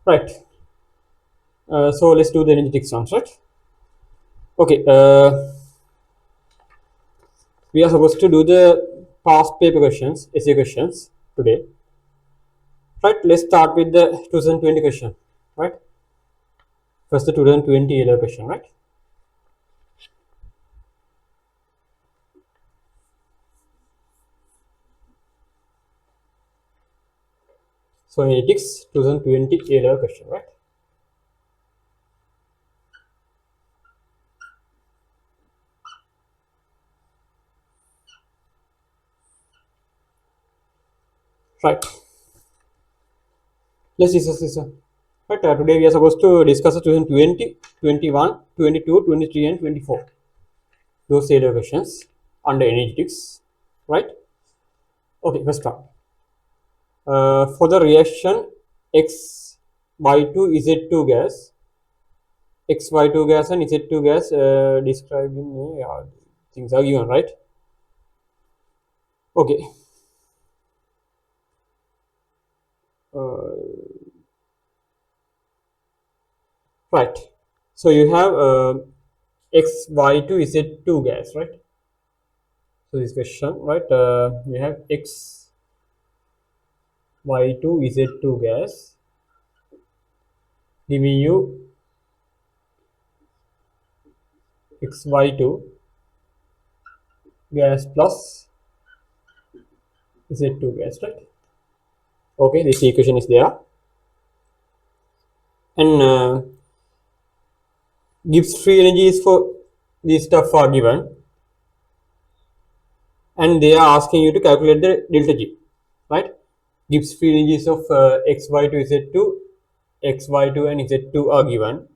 Right. So let's do the energetic sums, right? Okay. We are supposed to do the past paper questions, essay questions today. Right. Let's start with the 2020 question. Right. First, the 2020 A-level question. Right. So energetics 2020 A-level question. Right. Right. Let's discuss this. Right. Today we are supposed to discuss the 2020, 21, 22, 23, and 24. Those A-level questions under energetics. Right. Okay. Let's start. For the reaction X by 2 Z2 gas, X by 2 gas and Z2 gas described in things are given, right? Okay. Right. So you have X by 2 Z2 gas, right? So this question, right? You have X by 2 Z2 gas giving you X by 2 gas plus Z2 gas, right? Okay, this equation is there. And Gibbs free energies for this stuff are given, and they are asking you to calculate the delta G, right? Gibbs free energies of X by 2 Z2, X by 2 and Z2 are given,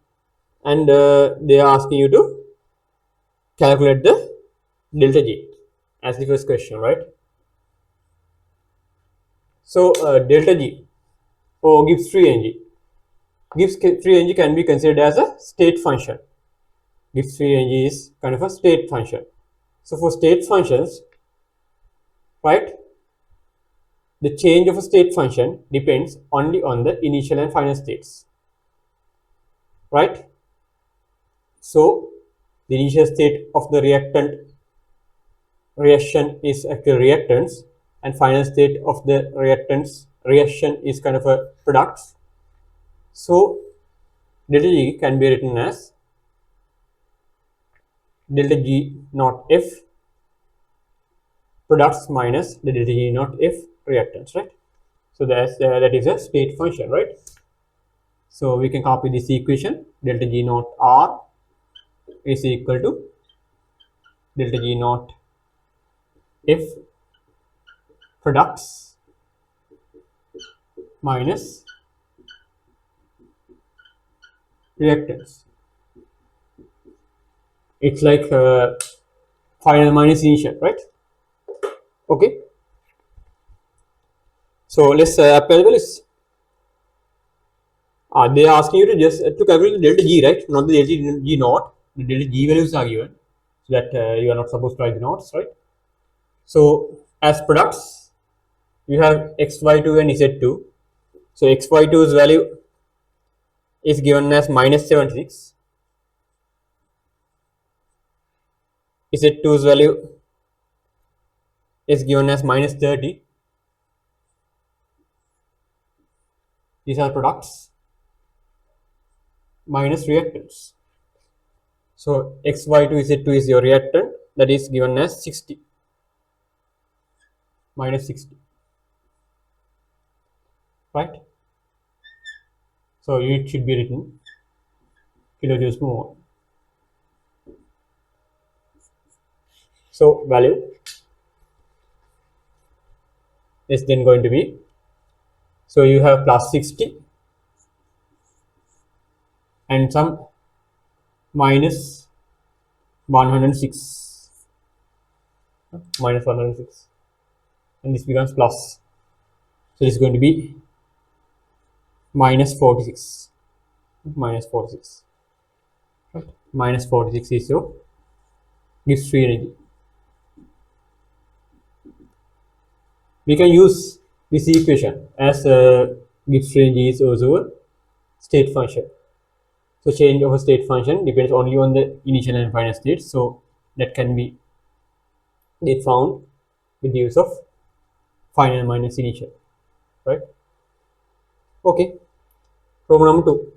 and they are asking you to calculate the delta G as the first question, right? So delta G or Gibbs free energy. Gibbs free energy can be considered as a state function. Gibbs free energy is kind of a state function. So for state functions, right, the change of a state function depends only on the initial and final states, right? So the initial state of the reaction is actually reactants, and final state of the reaction is kind of a products. So delta G can be written as delta G naught F products minus the delta G naught F reactants, right? So that is a state function, right? So we can copy this equation. Delta G naught R is equal to delta G naught F products minus reactants. It's like final minus initial, right? Okay. So let's apply the list. They are asking you to just to calculate the delta G, right? Not the delta G naught. The delta G values are given, so that you are not supposed to write the knots, right? So as products, you have xy2 and z2. So xy2's value is given as minus 76. Z2's value is given as minus 30. These are products minus reactants. So xy2 z2 is your reactant, that is given as 60 minus 60, right? So it should be written kilojoules per mole. So value is then going to be, so you have plus 60 and some minus 106, minus 106, and this becomes plus. So this is going to be minus 46, minus 46, right? Minus 46 is your Gibbs free energy. We can use this equation as Gibbs free energy is also state function. So change of a state function depends only on the initial and final state. So that can be found with the use of final minus initial, right? Okay. Problem number 2.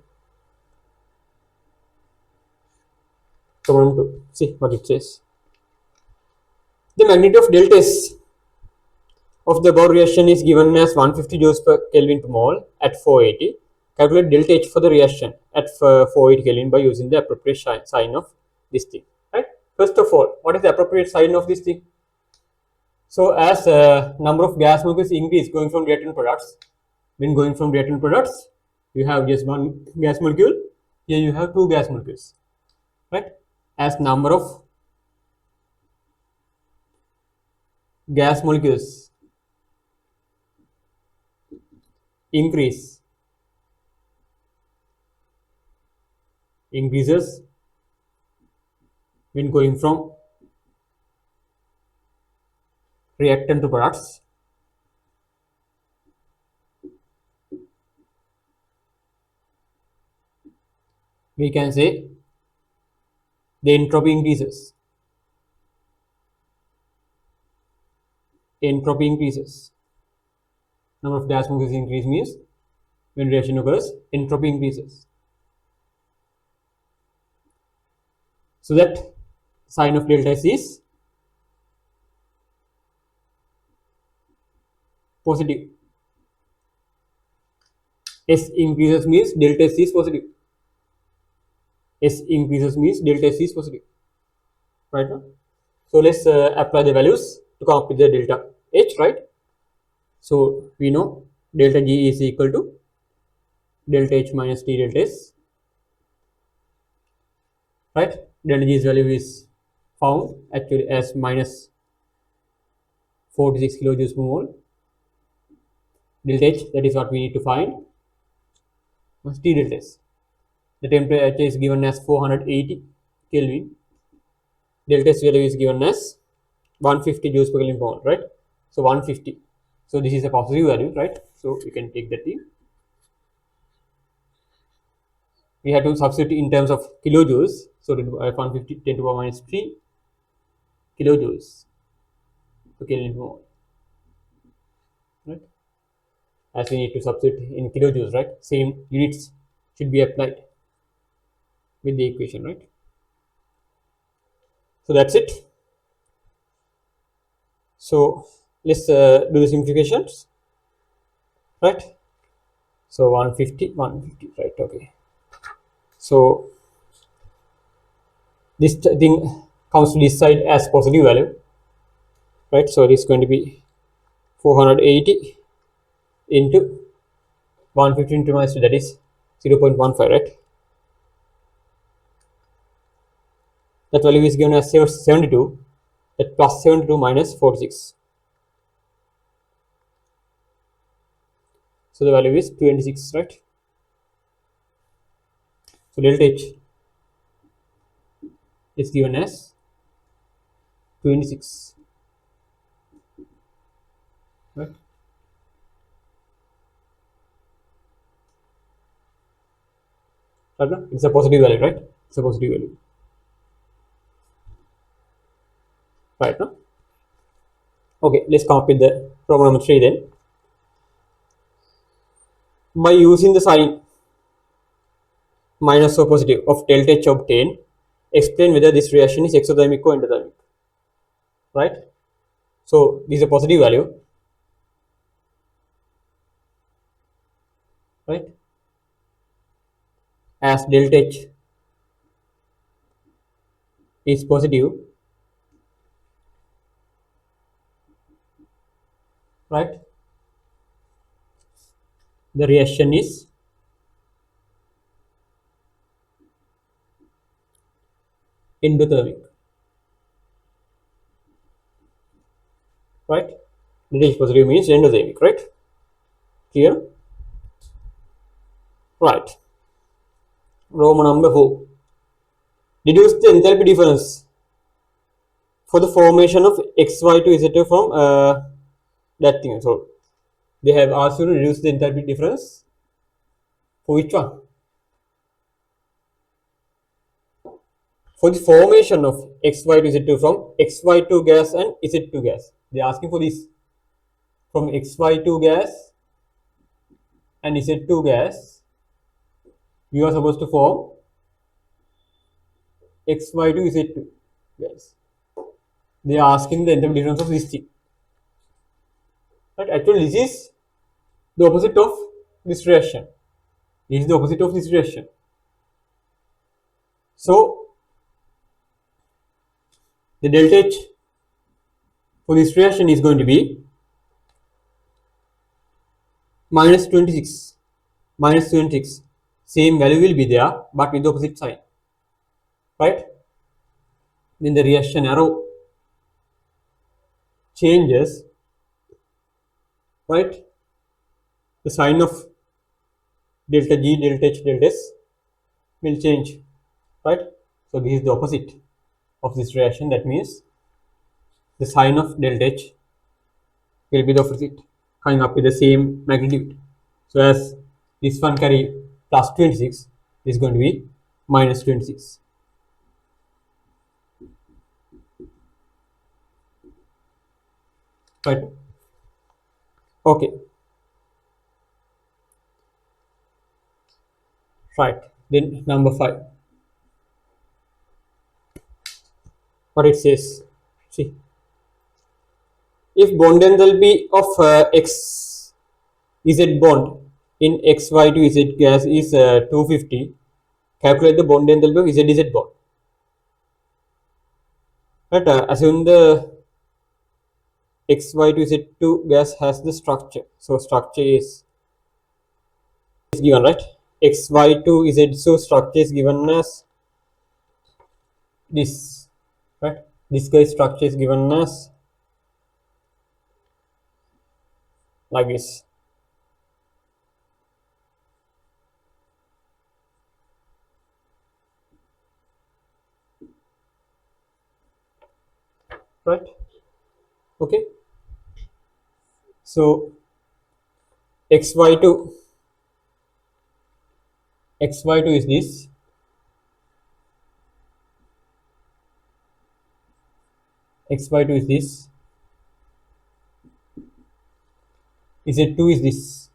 Problem number 2. See what it says. The magnitude of delta S of the above reaction is given as 150 joules per Kelvin per mole at 480. Calculate delta H for the reaction at 480 Kelvin by using the appropriate sign of this thing. Right. First of all, what is the appropriate sign of this thing? So as number of gas molecules increase going from reactant products, when going from reactant products, you have just one gas molecule. Here you have two gas molecules. Right. As number of gas molecules increases when going from reactant to products, we can say the entropy increases. Entropy increases. Number of gas molecules increase means when reaction occurs, entropy increases. So that sign of delta S is positive. S increases means delta S is positive. S increases means delta S is positive. Right now. So let's apply the values to come up with the delta H, right? So we know delta G is equal to delta H minus T delta S. Right? Delta G's value is found actually as minus 46 kilojoules per mole. Delta H, that is what we need to find. T delta S. The temperature is given as 480 Kelvin. Delta S value is given as 150 joules per Kelvin per mole, right? So 150. So this is a positive value, right? So we can take that thing. We have to substitute in terms of kilojoules. So 150 10 to the power minus 3 kilojoules per Kelvin per mole, right? As we need to substitute in kilojoules, right? Same units should be applied with the equation, right? So that's it. So let's do the simplifications, right? So 150, right? Okay. So this thing comes to this side as positive value, right? So it is going to be 480 into 150 into minus 2, that is 0.15, right? That value is given as 72, that plus 72 minus 46. So the value is 26, right? So delta H is given as 26, right? It's a positive value, right? It's a positive value, right? No? Okay, let's come up with the problem number 3 then. By using the sign minus or positive of delta H obtained, explain whether this reaction is exothermic or endothermic, right? So this is a positive value, right? As delta H is positive, right? The reaction is endothermic, right? Delta H positive means endothermic, right? Clear? Right. Roman number 4. Deduce the enthalpy difference for the formation of XY to Z2 from that thing. So they have asked you to reduce the enthalpy difference for which one? for the formation of XY to Z2 from XY2 gas and Z2 gas. They are asking for this from XY2 gas and Z2 gas. You are supposed to form XY2 Z2 gas. They are asking the enthalpy difference of this thing. But actually, this is the opposite of this reaction. This is the opposite of this reaction. So the delta H for this reaction is going to be minus 26. Minus 26. Same value will be there, but with the opposite sign. Right? When the reaction arrow changes, right, the sign of delta G, delta H, delta S will change. Right? So this is the opposite of this reaction. That means the sign of delta H will be the opposite, coming up with the same magnitude. So as this one carry plus 26, this is going to be minus 26. Right? Okay. Right. Then number 5. What it says. See. If bond enthalpy of X Z bond in XY to Z gas is 250, calculate the bond enthalpy of Z bond. Right? Assume the XY to Z2 gas has the structure. So structure is given, right? XY to Z, so structure is given as this, right? This guy's structure is given as like this. Right? Okay. So XY2 is this. XY2 is this. Z2 is this.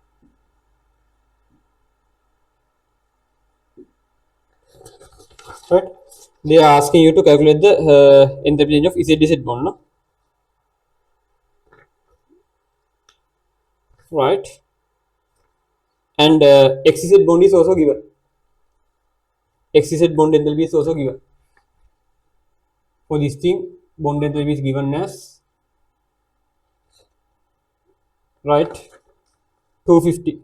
Right? They are asking you to calculate the enthalpy change of Z bond, no? Right? And XZ bond is also given. XZ bond enthalpy is also given. For this thing, bond enthalpy is given as, right, 250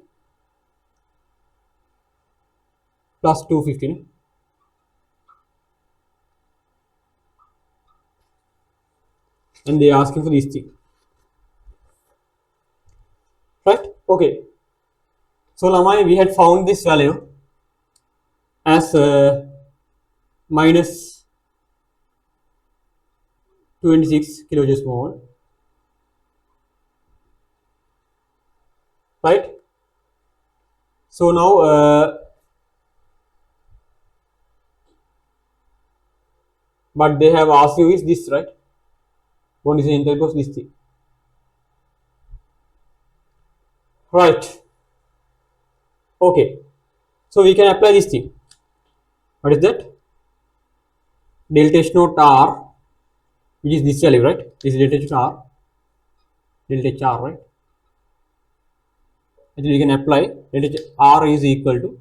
plus 250. And they are asking for this thing. Right? Okay. So now we had found this value as minus 26 kilojoules mole. Right? So now but they have asked you is this, right? What is the enthalpy of this thing? Right. Okay. So we can apply this thing. What is that? Delta H naught R, which is this value, right? This is delta H R. Delta H R, right? And we can apply delta H R is equal to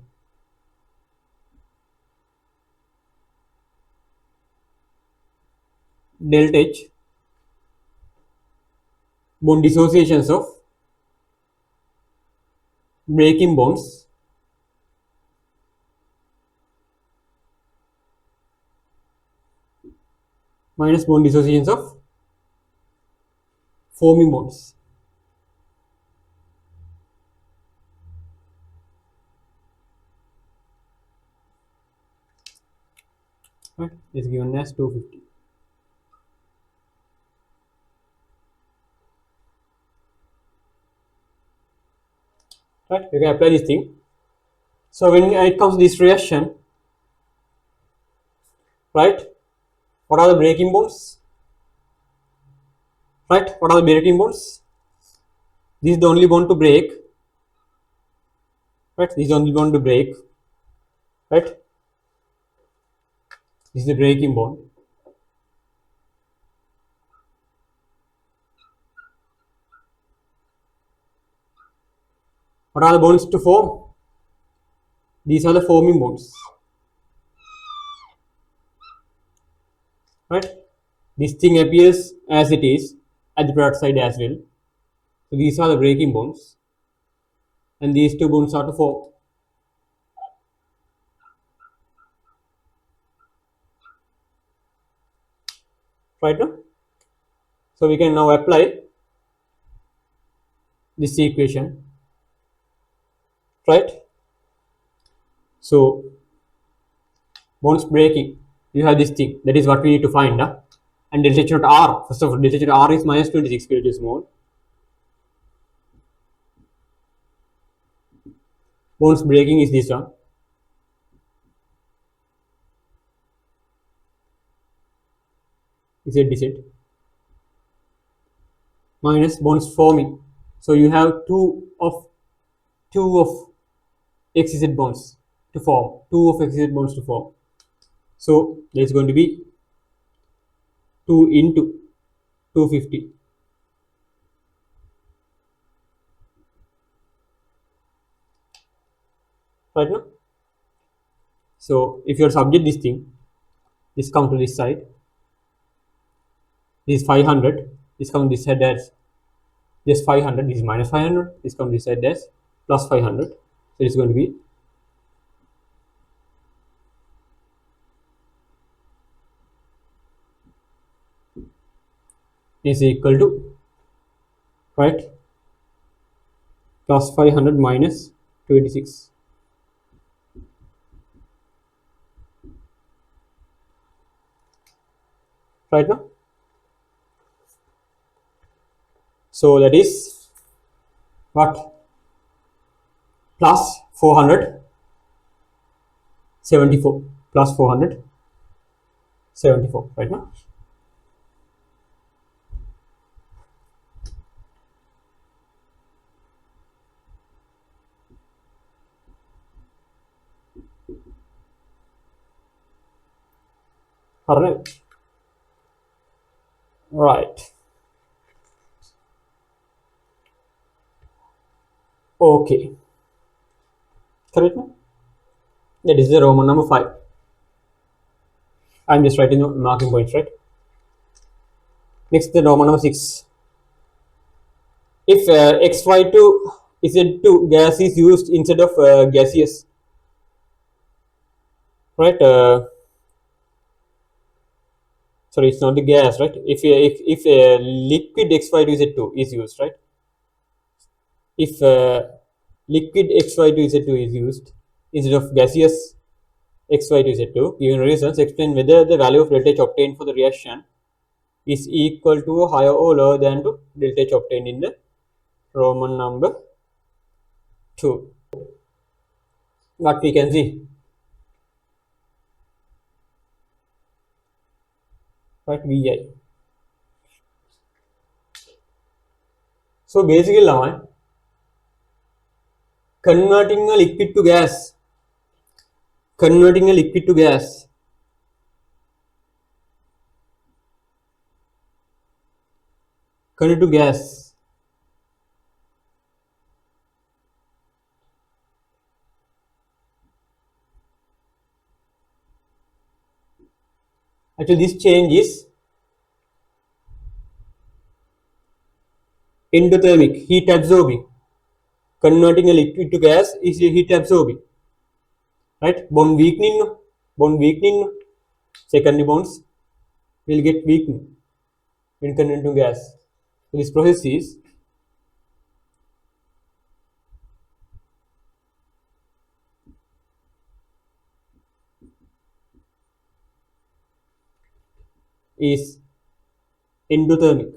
delta H bond dissociations of breaking bonds minus bond dissociations of forming bonds. Right? Is given as 250. Right? You can apply this thing. So when it comes to this reaction, right, What are the breaking bonds? Right? What are the breaking bonds? This is the only bond to break. Right? This is the only bond to break. Right? This is the breaking bond. What are the bonds to form? These are the forming bonds. Right? This thing appears as it is at the product side as well. So these are the breaking bonds, and these two bonds are to form. Right now, so we can now apply this equation. Right? So bonds breaking, you have this thing, that is what we need to find. And delta H naught R, first of all, delta H naught R is minus 26 kilojoules mole. Bonds breaking is this one. Z minus bonds forming. So you have two of XZ bonds to form. Two of XZ bonds to form. So there's going to be 2 into 250. Right now? So if you are subject this thing, this come to this side. This is 500. This comes this side as just 500. This is minus 500. This comes this side as plus 500. So it's going to be is equal to, right, plus 500 minus 26. Right now, so that is what, plus 474, plus 474. Right now, right. Okay, correct now. That is the Roman number 5. I'm just writing the marking points, right? Next, the Roman number 6. If XY2 Z2 gas is used instead of gaseous, right? Sorry, it's not the gas, right? If liquid XY2 Z2 is used, right? If liquid XY2 Z2 is used instead of gaseous XY2 Z2, given reasons, explain whether the value of delta H obtained for the reaction is equal to higher or lower than to delta H obtained in the Roman number 2. What we can see, right? Vi. So basically now, converting a liquid to gas, converting a liquid to gas, convert to gas. Actually, this change is endothermic, heat absorbing. Converting a liquid to gas is heat absorbing, right? Bond weakening, secondary bonds will get weakened when converted to gas. So this process is endothermic.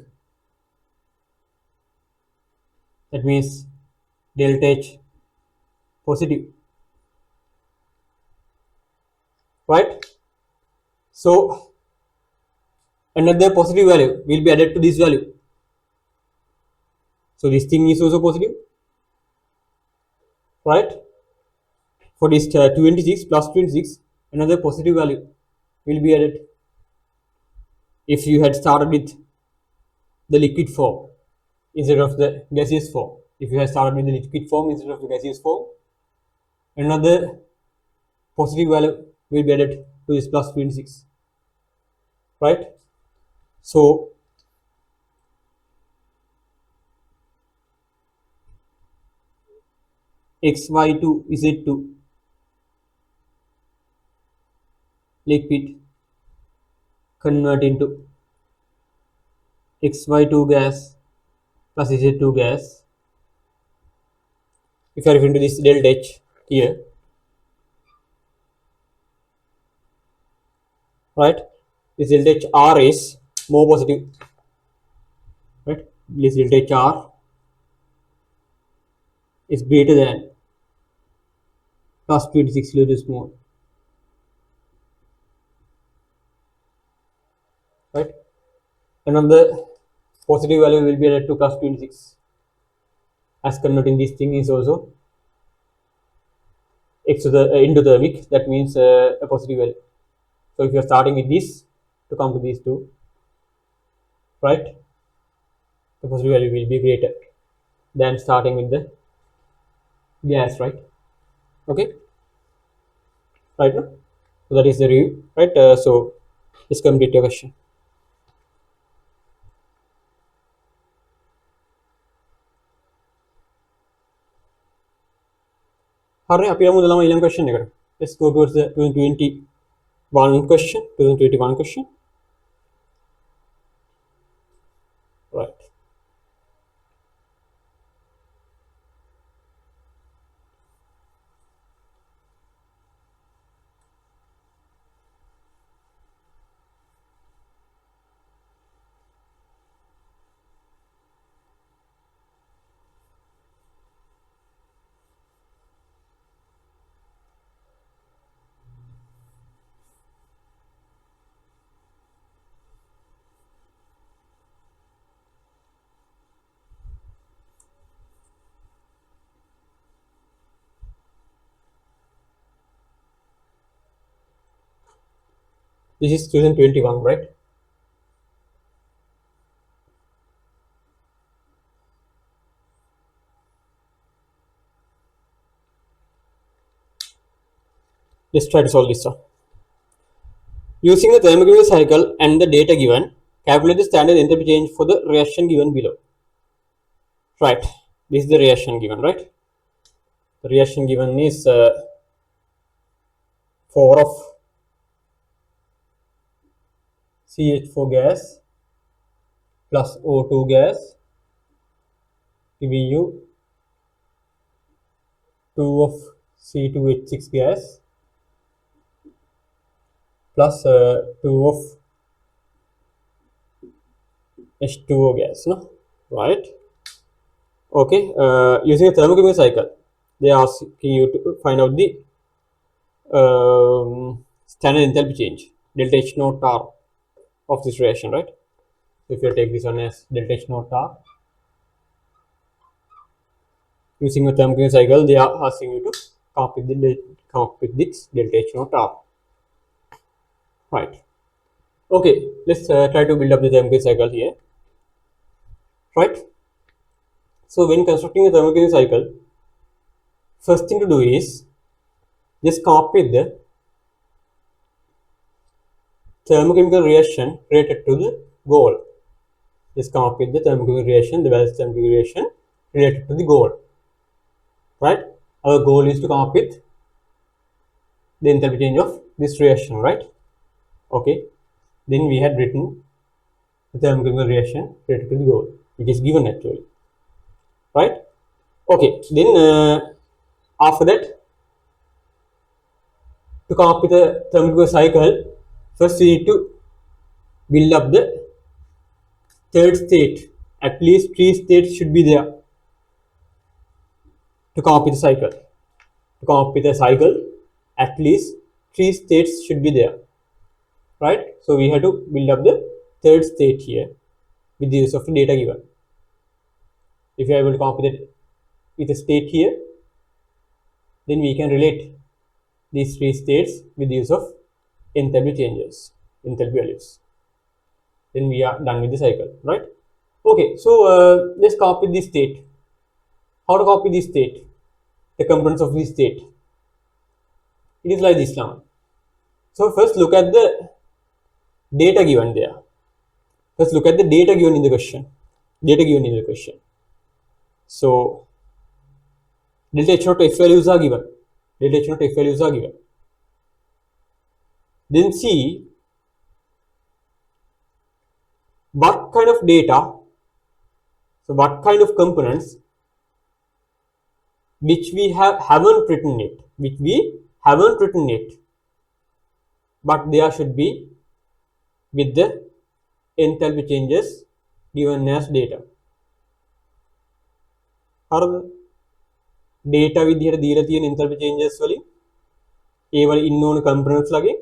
That means delta H positive, right? So another positive value will be added to this value. So this thing is also positive, right? For this 26 plus 26, another positive value will be added. If you had started with the liquid form instead of the gaseous form, if you had started with the liquid form instead of the gaseous form, another positive value will be added to this plus 26, right? So xy2 z2 liquid convert into xy2 gas plus z2 gas. If you are referring to this delta H here, right, this delta H R is more positive, right? This delta H R is greater than plus 26 kilojoules mole, right? Another positive value will be added to plus 26, as converting this thing is also endothermic, that means a positive value. So if you are starting with this to come to these two, right, the positive value will be greater than starting with the gas, right? Okay, right now. So that is the review, right? So let's complete your question. හරි අපි යමු ළම ඊළඟ question එකට. Let's go towards the 2021 question. 2021 question. Right. This is 2021, right? Let's try to solve this. Using the thermodynamic cycle and the data given, calculate the standard enthalpy change for the reaction given below. Right. This is the reaction given, right? The reaction given is 4 of CH4 gas plus O2 gas giving you 2 of C2H6 gas plus 2 of H2O gas, no? Right? Okay, using a thermodynamic cycle, they are asking you to find out the standard enthalpy change, delta H naught R of this reaction, right? If you take this one as delta H naught R, using a thermodynamic cycle, they are asking you to come up with this delta H naught R, right? Okay, let's try to build up the thermodynamic cycle here, right? So when constructing a thermodynamic cycle, first thing to do is just come up with the thermochemical reaction related to the goal. Just come up with the thermochemical reaction, the balanced thermochemical reaction related to the goal, right? Our goal is to come up with the enthalpy change of this reaction, right? Okay, then we had written the thermochemical reaction related to the goal, which is given actually, right? Okay, then after that, to come up with a thermochemical cycle, first we need to build up the third state. At least 3 states should be there to come up with a cycle. To come up with a cycle, at least 3 states should be there, right? So we have to build up the third state here with the use of the data given. If you are able to come up with a state here, then we can relate these three states with the use of enthalpy changes, enthalpy values. Then we are done with the cycle, right? Okay, so let's copy this state. How to copy this state? The components of this state. It is like this now. So first look at the data given there. Let's look at the data given in the question. Data given in the question. So delta h naught f values are given. Delta h naught f values are given. Then see what kind of data, so what kind of components which we haven't written yet, but there should be with the enthalpy changes given as data. හරිද? data විදිහට දීලා තියෙන enthalpy changes වලින් ඒ වල ඉන්න ඕන components ලගේ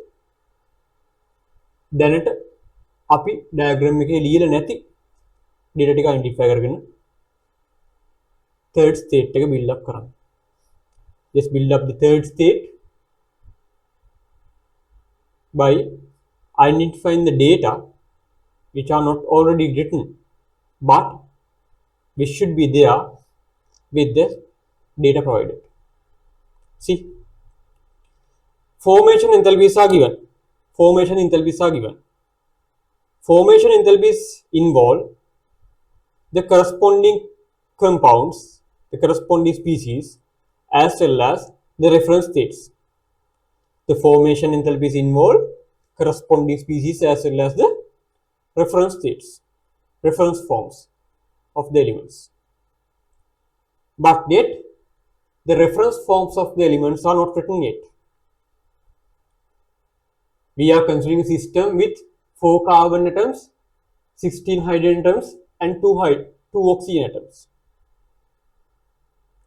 දැනට අපි diagram එකේ ලියලා නැති data ටික identify කරගෙන third state එක build up කරන්න. Just build up the third state by identifying the data which are not already written but which should be there with the data provided. See, formation enthalpies are given. Formation enthalpies are given. Formation enthalpies involve the corresponding compounds, the corresponding species, as well as the reference states. The formation enthalpies involve corresponding species as well as the reference states, reference forms of the elements. But yet, the reference forms of the elements are not written yet. We are considering a system with 4 carbon atoms, 16 hydrogen atoms, and 2 oxygen atoms.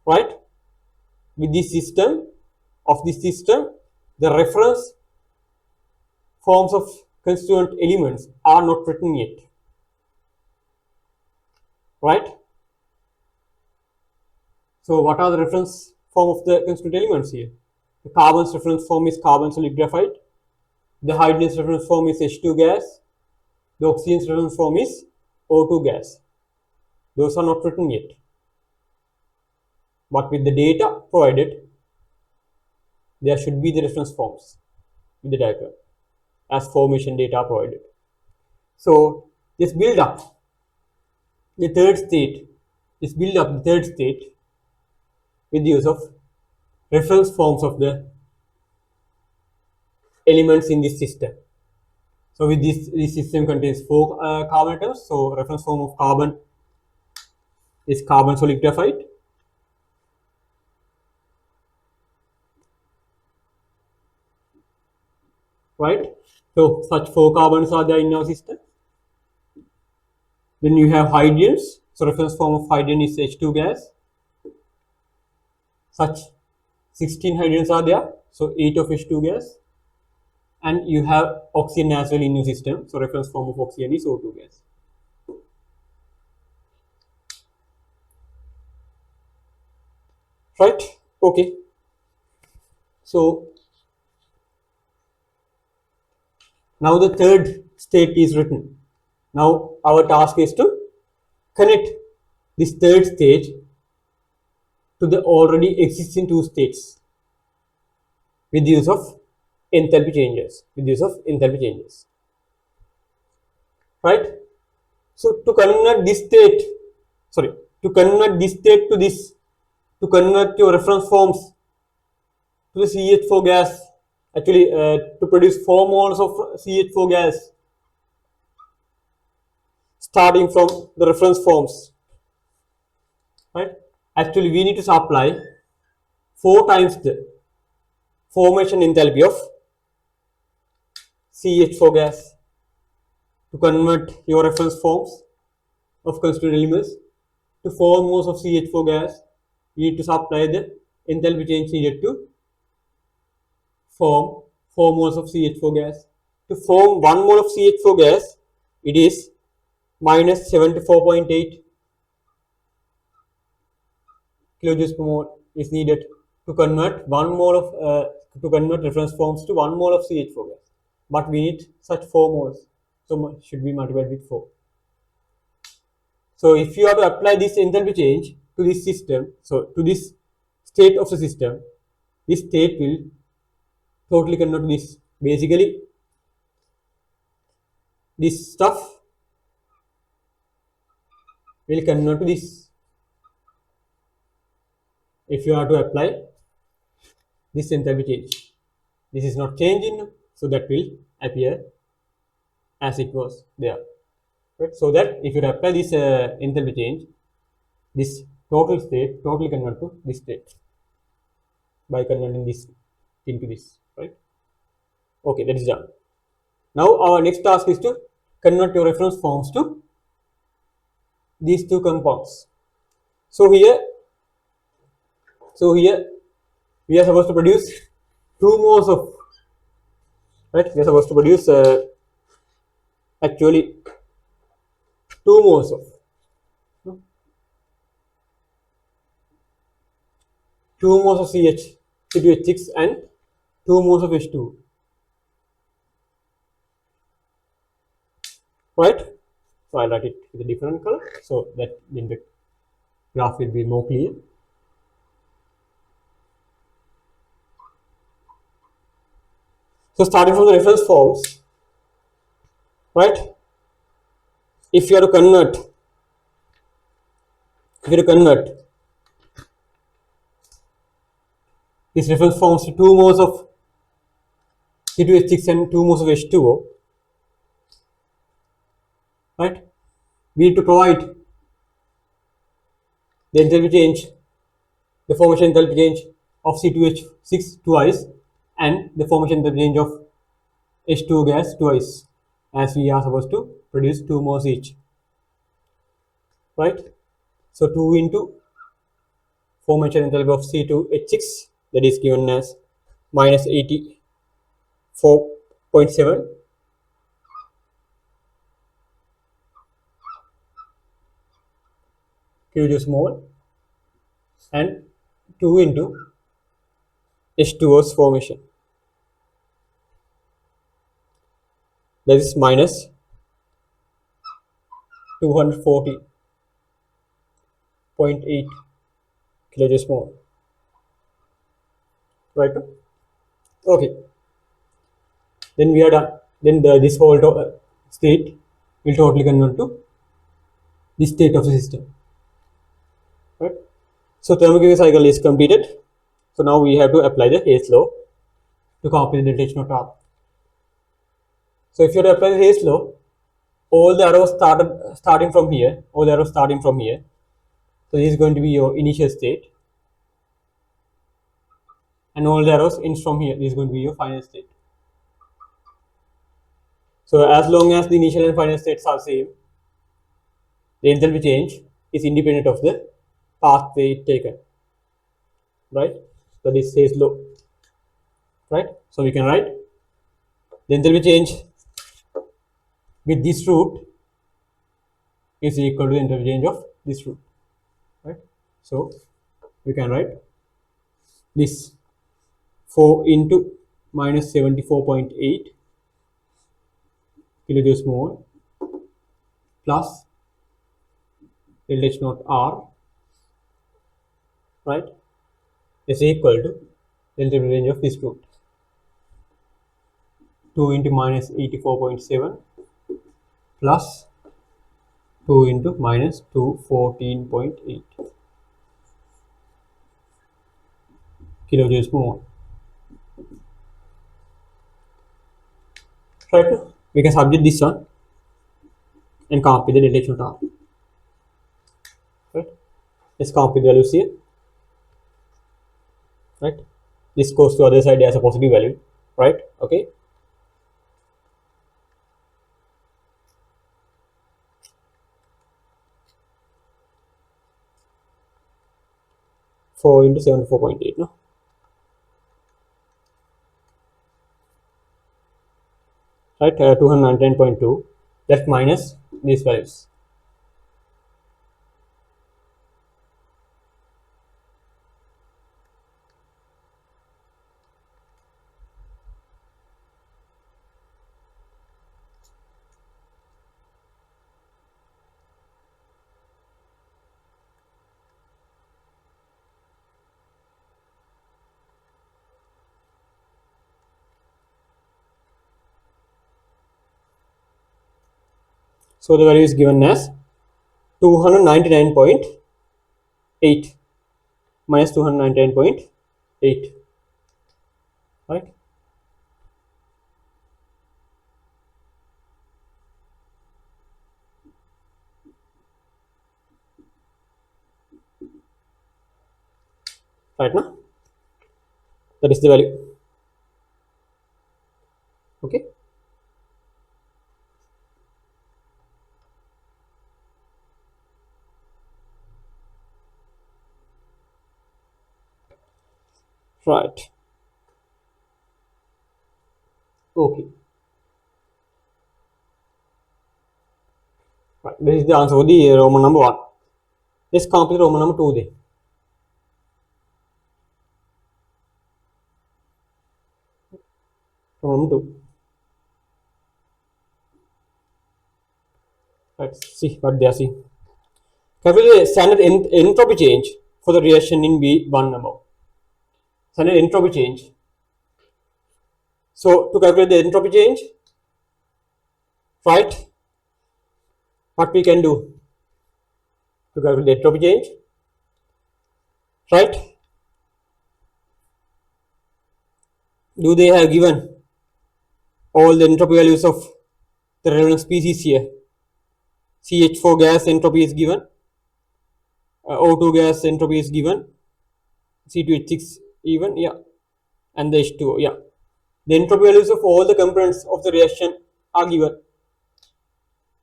Right? With this system, the reference forms of constituent elements are not written yet. Right? So what are the reference form of the constituent elements here? The carbon's reference form is carbon solid graphite. The hydrogen's reference form is H2 gas. The oxygen's reference form is O2 gas. Those are not written yet. But with the data provided, there should be the reference forms with the diagram as formation data provided. So just build up the third state. Just build up the third state with the use of reference forms of the elements in this system. So with this system contains 4 carbon atoms. So reference form of carbon is carbon solid graphite. Right? So such 4 carbons are there in our system. Then you have hydrogens. So reference form of hydrogen is H2 gas. Such 16 hydrogens are there. So 8 of H2 gas. And you have oxygen as well in your system. So reference form of oxygen is O2 gas. Right? Okay. So now the third state is written. Now our task is to connect this third stage to the already existing 2 states with the use of enthalpy changes. Right? So to convert this state to this, to convert your reference forms to the CH4 gas, actually to produce 4 moles of CH4 gas starting from the reference forms. Right? Actually we need to supply 4 times the formation enthalpy of CH4 gas to convert your reference forms of constituent elements to 4 moles of CH4 gas. You need to supply the enthalpy change needed to form 4 moles of CH4 gas. To form 1 mole of CH4 gas, it is minus 74.8 kilojoules per mole is needed to convert 1 mole of to convert reference forms to 1 mole of CH4 gas. But we need such 4 moles, so should be multiplied with 4. So if you have to apply this enthalpy change to this system, so to this state of the system, this state will totally convert to this. Basically, this stuff will convert to this. If you have to apply this enthalpy change, this is not changing, so that will appear as it was there. Right? So that if you apply this enthalpy change, this total state totally convert to this state by converting this into this, right? Okay, that is done. Now our next task is to convert your reference forms to these two compounds. So here we are supposed to produce 2 moles of, right? We are supposed to produce actually 2 moles of 2 moles of C2H6 and 2 moles of H2, right? So I'll write it with a different color so that then the graph will be more clear. So starting from the reference forms, right? If you are to convert these reference forms to 2 moles of C2H6 and 2 moles of H2O, right? We need to provide the enthalpy change, the formation enthalpy change of C2H6 twice and the formation enthalpy change of H2O gas twice, as we are supposed to produce 2 moles each, right? So 2 into formation enthalpy of C2H6, that is given as minus 84.7 kilojoules mole, and 2 into H2O's formation, that is minus 240.8 kilojoules mole, right? Okay, then we are done. Then this whole state will totally convert to this state of the system, right? So thermodynamic cycle is completed. So now we have to apply the Hayes law to come up with the delta H naught R. So if you have to apply the Hayes law, all the arrows starting from here. So this is going to be your initial state, and all the arrows ends from here. This is going to be your final state. So as long as the initial and final states are same, the enthalpy change is independent of the pathway taken, right? So this Hayes law, right? So we can write the enthalpy change with this route is equal to the enthalpy change of this route, right? So we can write this 4 into minus 74.8 kilojoules mole plus delta H naught R, right, is equal to the enthalpy change of this route, 2 into minus 84.7 plus 2 into minus 214.8 kilojoules mole, right? We can subject this one and come up with the delta H naught R, right? Let's come up with the values here, right? This goes to other side as a positive value, right? Okay. Four into 74.8, no? Right, 219.2 That minus these values. So the value is given as 299.8 minus 299.8, right? Right now, that is the value. Okay. Right. Okay. Right. This is the answer for the Roman number 1. Let's complete Roman number 2 then. Roman number 2. Let's see what they are saying. Calculate the standard entropy change for the reaction in B1 number. Standard entropy change. So to calculate the entropy change, right, what we can do to calculate the entropy change, right? Do they have given all the entropy values of the relevant species here? CH4 gas entropy is given, O2 gas entropy is given, C2H6 even, yeah, and the H2O, yeah. The entropy values of all the components of the reaction are given,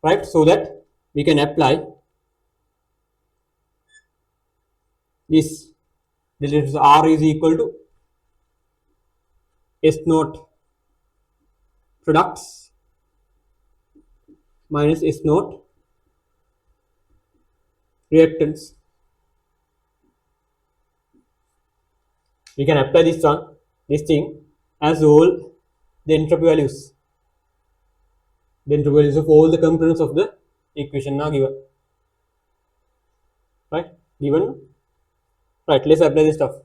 right? So that we can apply this. This R is equal to S naught products minus S naught reactants. We can apply this thing as all the entropy values. The entropy values of all the components of the equation are given. Right? Given. Right, let's apply this stuff.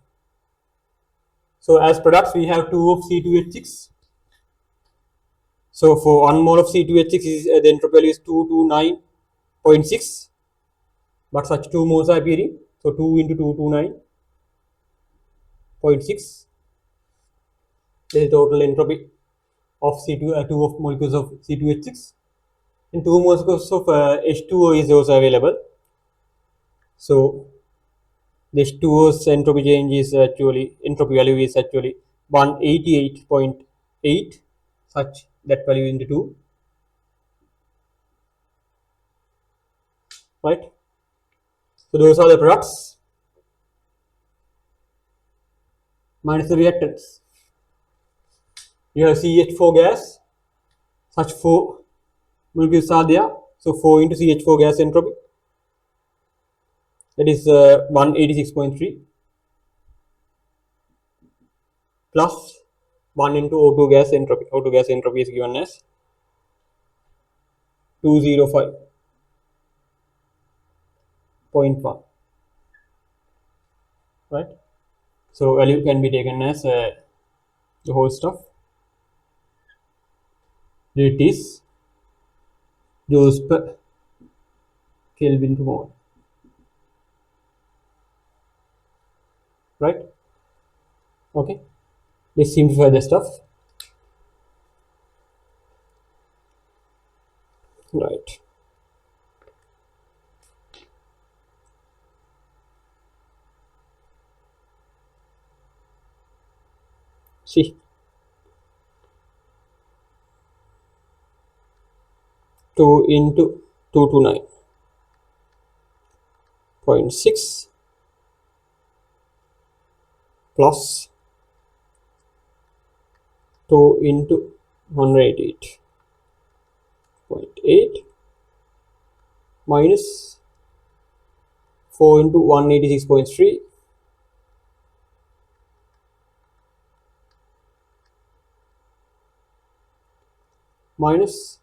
So as products we have 2 of C2H6. So for 1 mole of C2H6 is the entropy value is 229.6. But such 2 moles are appearing. So 2 into 229.6. This is total entropy of C2, 2 of molecules of C2H6. And 2 molecules of H2O is also available. So this 2O's entropy change is actually, entropy value is actually 188.8, such that value into 2, right? So those are the products minus the reactants. You have CH4 gas, such 4 molecules are there, so 4 into CH4 gas entropy, that is 186.3 plus 1 into O2 gas entropy. O2 gas entropy is given as 205.1, right? So value can be taken as the whole stuff. It is joules per Kelvin to mole, right? Okay, let's simplify the stuff. Right. See, 2 into 229.6 plus 2 into 188.8 0.8 minus 4 into 186.3 minus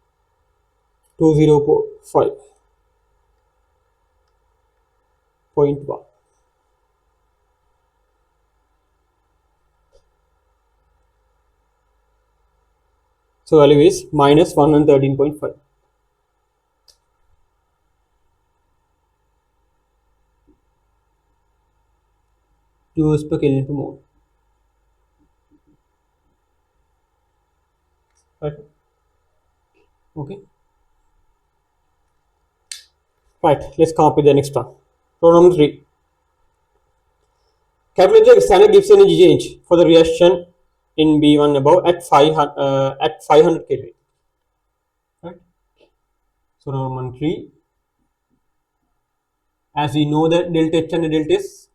205.1. So value is minus 113.5. Joules per Kelvin per mole. Right. Okay. Right. Let's come up with the next one. Problem 3. Calculate the standard Gibbs energy change for the reaction in B1 above at 500 Kelvin. Right. So Roman 3. As we know that delta H and delta S,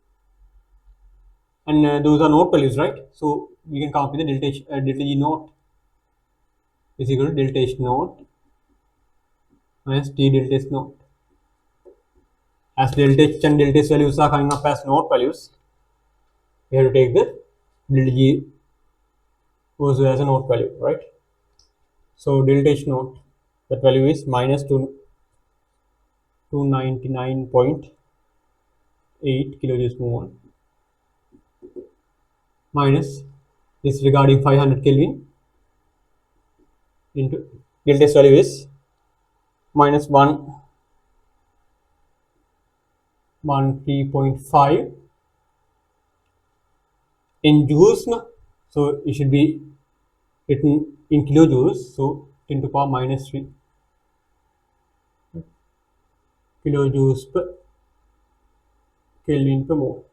and those are not values, right? So we can come up with the delta H, delta G naught is equal to delta H naught minus T delta S naught. As delta H and delta S values are coming up as naught values, we have to take the delta G also as a naught value, right? So delta H naught, that value is minus 299.8 kilojoules per mole minus this regarding 500 Kelvin into delta S value is minus 113.5 in joules, so it should be written in kilojoules, so 10 to the power minus 3 kilojoules per Kelvin per mole,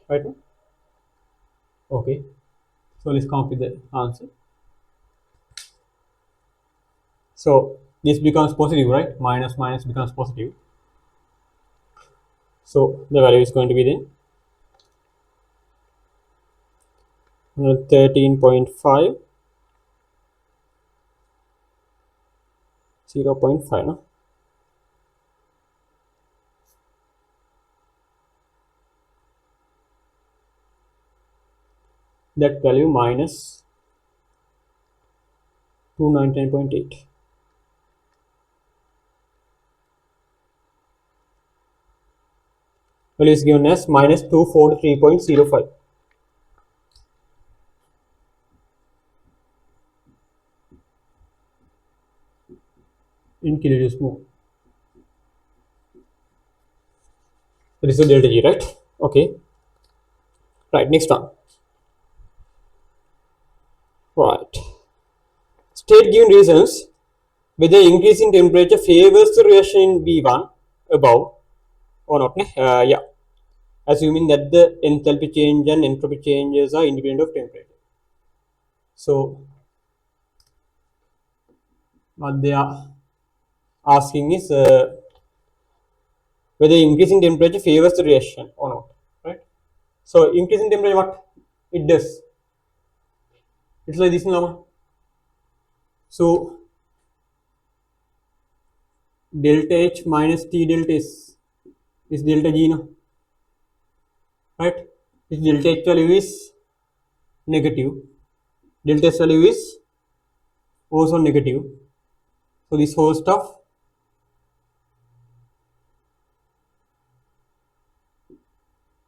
right? Okay, so let's come up with the answer. So this becomes positive, right? Minus minus becomes positive, so the value is going to be then 13.5 0.5, no? That value minus 299.8. Value is given as minus 243.05 in kilojoules per mole. This is delta G, right? Okay. Right, next one. Right. State given reasons whether increase in temperature favors the reaction in B1 above or not. Yeah. Assuming that the enthalpy change and entropy changes are independent of temperature. So what they are asking is whether increasing temperature favors the reaction or not, right? So increasing temperature, what it does? It's like this, now. So delta H minus T delta S is delta G, now, right? This delta H value is negative, delta S value is also negative. So this whole stuff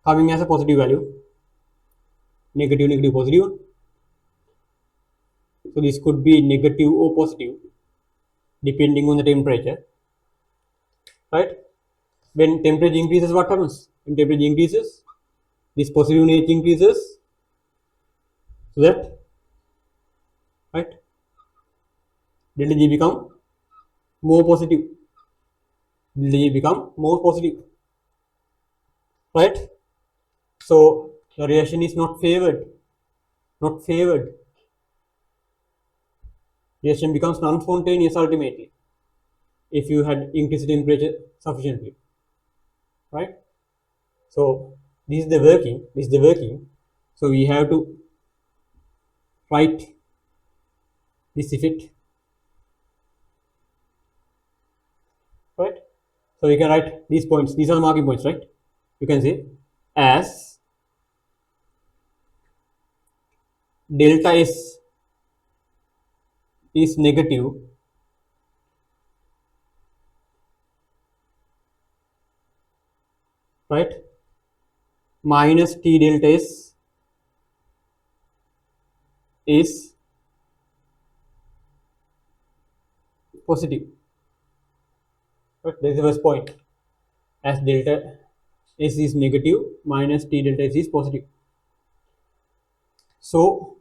coming as a positive value, negative, negative, positive. So this could be negative or positive depending on the temperature, right? When temperature increases, what happens? When temperature increases, this positive nature increases, so that, right, delta G become more positive, delta G become more positive, right? So the reaction is not favored, reaction becomes non-spontaneous ultimately if you had increased temperature sufficiently, right? So this is the working, so we have to write this if it, right? So we can write these points. These are the marking points, right? You can say as delta S is negative, right? Minus T delta S is positive. Right? That is the first point. As delta S is negative, minus T delta S is positive. So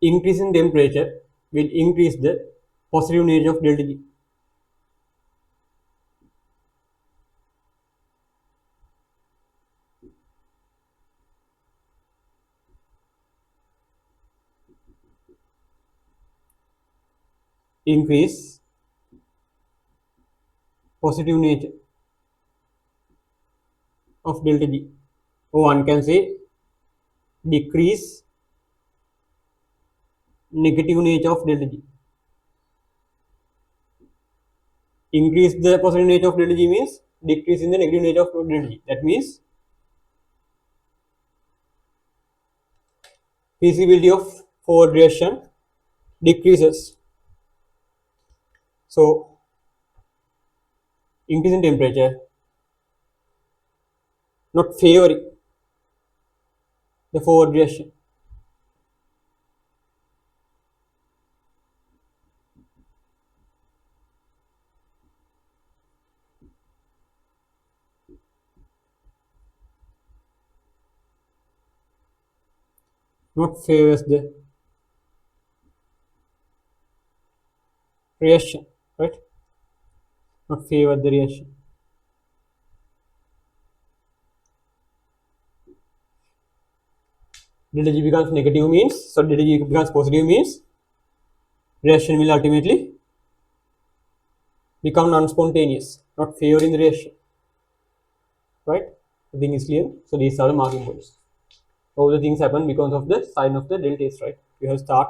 increase in temperature will increase the positive nature of delta G. Increase positive nature of delta G. Or one can say decrease negative nature of delta G. Increase the positive nature of delta G means decrease in the negative nature of delta G. That means feasibility of forward reaction decreases. So increase in temperature not favoring the forward reaction. Not favors the reaction, right? Not favor the reaction. Delta G becomes negative means, so delta G becomes positive means reaction will ultimately become non-spontaneous, not favoring the reaction, right? The thing is clear. So these are the marking points. All the things happen because of the sign of the delta S, right? You have start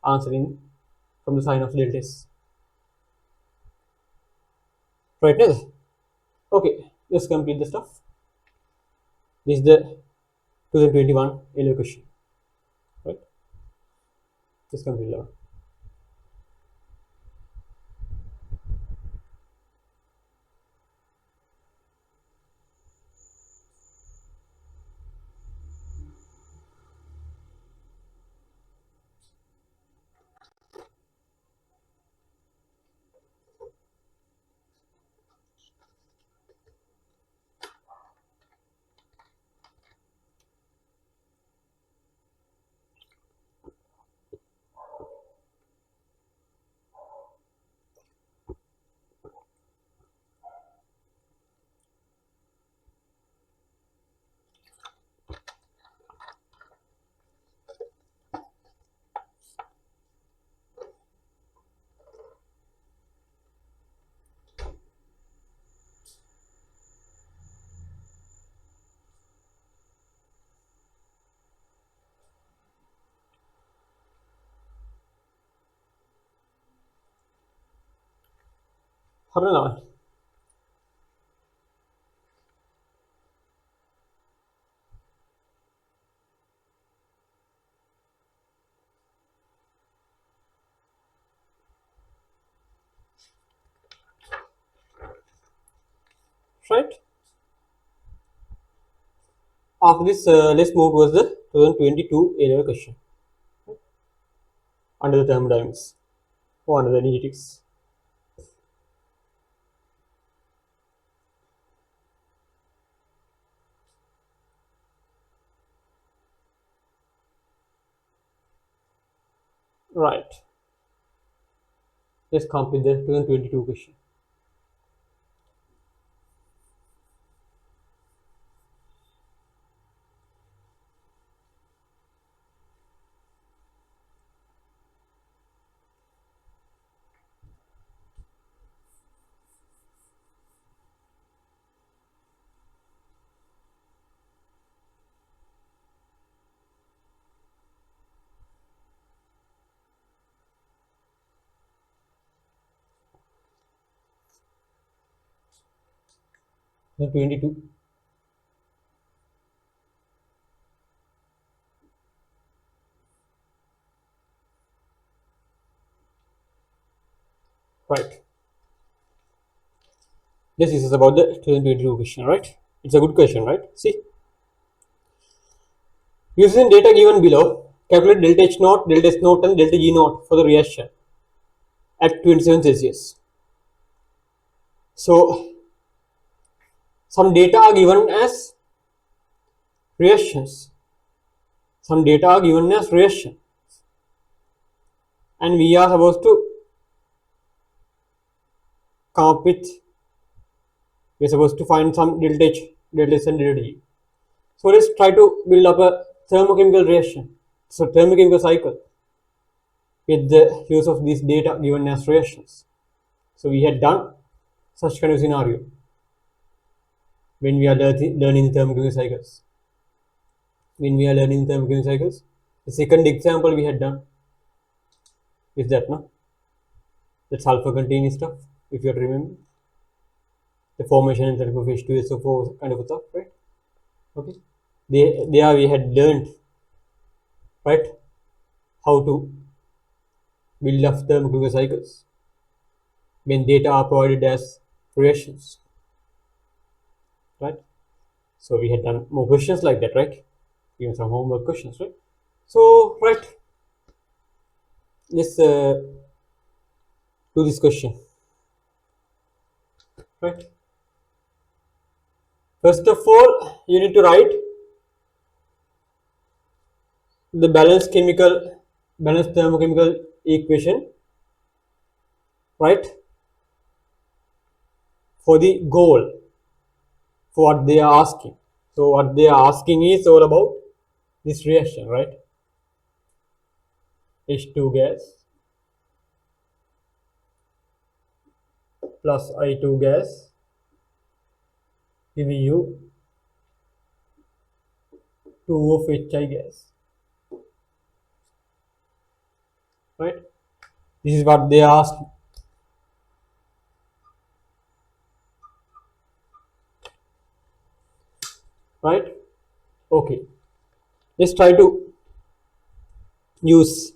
answering from the sign of delta S, right? Okay, let's complete the stuff. This is the 2021 LO question, right? Let's complete that. Harana, right? After this, let's move towards the 2022 LO question under the thermodynamics or under the energetics. Right. Let's complete the 2022 question. 22. Right. This is about the 2022 question, right? It's a good question, right? See, using data given below, calculate delta H naught, delta S naught, and delta G naught for the reaction at 27 Celsius. So, some data are given as reactions. Some data are given as reaction, and we are supposed to come up with. We are supposed to find some delta H, delta S, and delta G. So let's try to build up a thermochemical reaction. So thermochemical cycle with the use of these data given as reactions. So we had done such kind of scenario when we are learning thermochemical cycles. The second example we had done is that the sulfur containing stuff, if you remember, the formation and type of H2SO4 kind of stuff, right? Okay. There we had learned, right, how to build up thermochemical cycles when data are provided as reactions, right? So we had done more questions like that, right? Even some homework questions, right? So, right, let's do this question, right? First of all, you need to write the balanced thermochemical equation, right, for the goal, for what they are asking. So what they are asking is all about this reaction, right? H2 gas plus I2 gas giving you 2 of HI gas, right? This is what they asked. Right? Okay. Let's try to use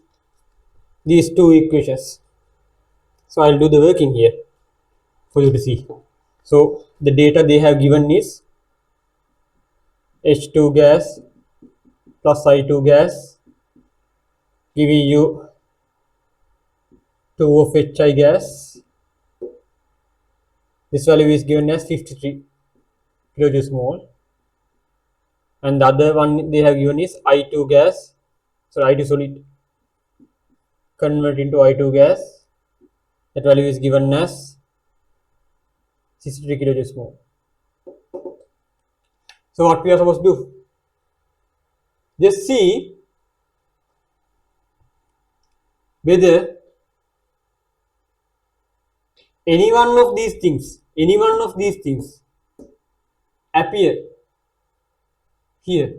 these two equations. So I'll do the working here for you to see. So the data they have given is H2 gas plus I2 gas giving you 2 of HI gas. This value is given as 53 kilojoules mole. And the other one they have given is I2 gas. So I2 solid convert into I2 gas. That value is given as 63 kilojoules mole. So what we are supposed to do? Just see whether any one of these things appear here.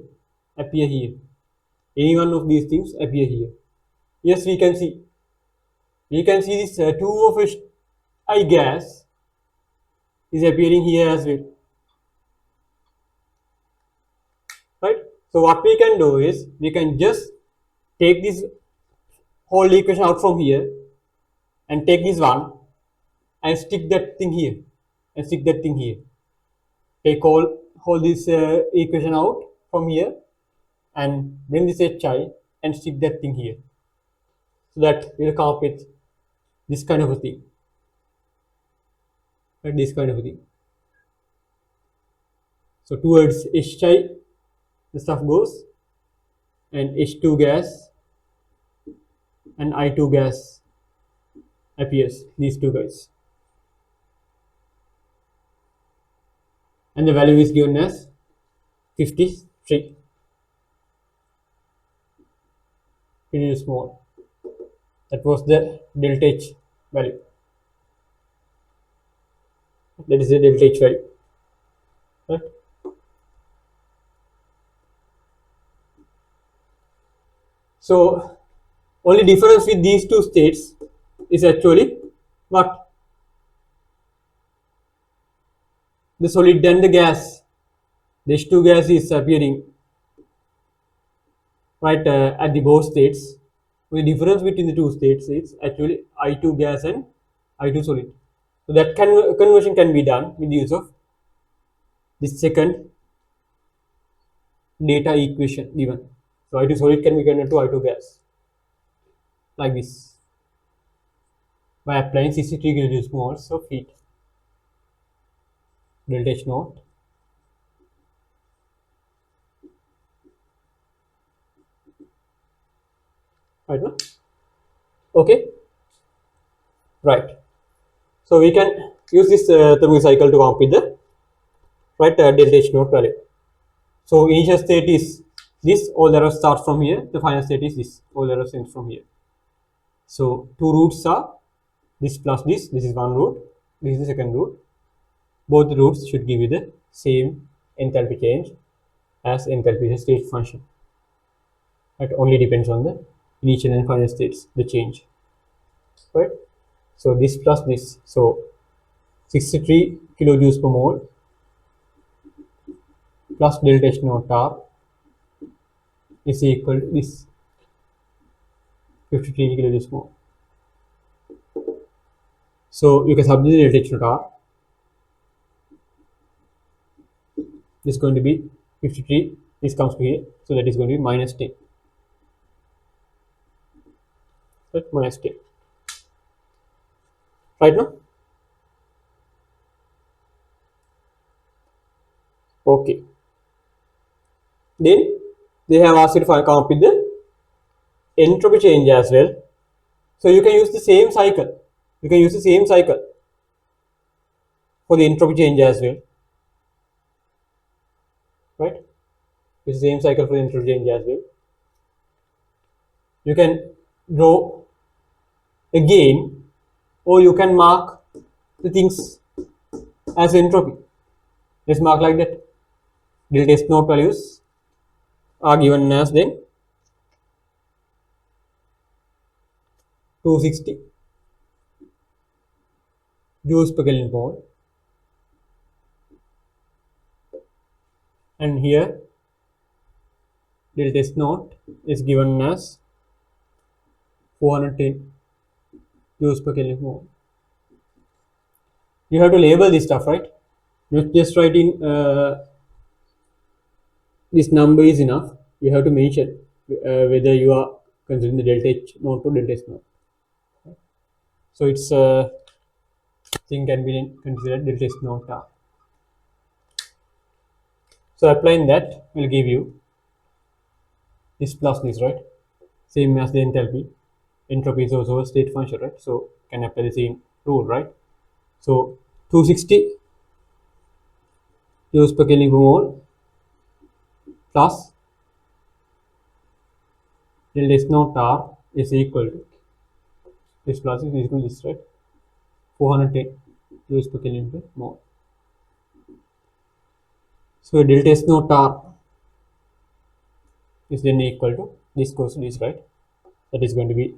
Any one of these things appear here. Yes, we can see. We can see this 2 of I gas is appearing here as well. Right? So what we can do is we can just take this whole equation out from here and take this one and stick that thing here Take all this equation out from here and bring this HI and stick that thing here. So that we'll come up with this kind of a thing. Right? This kind of a thing. So towards HI the stuff goes and H2 gas and I2 gas appears, these two guys. And the value is given as 53. It is small. That was the delta H value. That is the delta H value. Right? So only difference with these two states is actually what? the solid and the gas. The H2 gas is appearing right at the both states. The difference between the two states is actually I2 gas and I2 solid. So that conversion can be done with the use of this second data equation given. So I2 solid can be converted to I2 gas like this by applying 63 kilojoules of heat. Delta H naught right now. Okay, right. So we can use this thermal cycle to compute the right delta H naught value. So initial state is this, all arrows start from here. The final state is this, all arrows end from here. So two roots are this plus this. This is one root. This is the second root. Both the roots should give you the same enthalpy change, as enthalpy is a state function. It only depends on the initial and final states, the change. Right. So this plus this. So 63 kilojoules per mole plus delta H naught R is equal to this 53 kilojoules per mole. So you can substitute delta H naught R. This is going to be 53. This comes to here, so that is going to be minus 10. Right, minus 10. Right now. Okay. Then they have asked you to come up with the entropy change as well. So you can use the same cycle. You can use the same cycle for the entropy change as well. Right? Use the same cycle for the entropy change as well. You can draw again, or you can mark the things as entropy. Let's mark like that. Delta S naught values are given as then 260 joules per Kelvin mole, and here delta S naught is given as 410 joules per Kelvin mole. You have to label this stuff, right? Not just writing this number is enough. You have to mention whether you are considering the delta H naught or delta S naught. So it's thing can be considered delta S naught R. So applying that will give you this plus this, right? Same as the enthalpy. Entropy is also a state function, right? So can apply the same rule, right? So 260 joules per Kelvin per mole plus delta S naught R is equal to this plus is equal to this, right? 410 joules per Kelvin per mole. So delta S naught R is then equal to this goes to this, right? That is going to be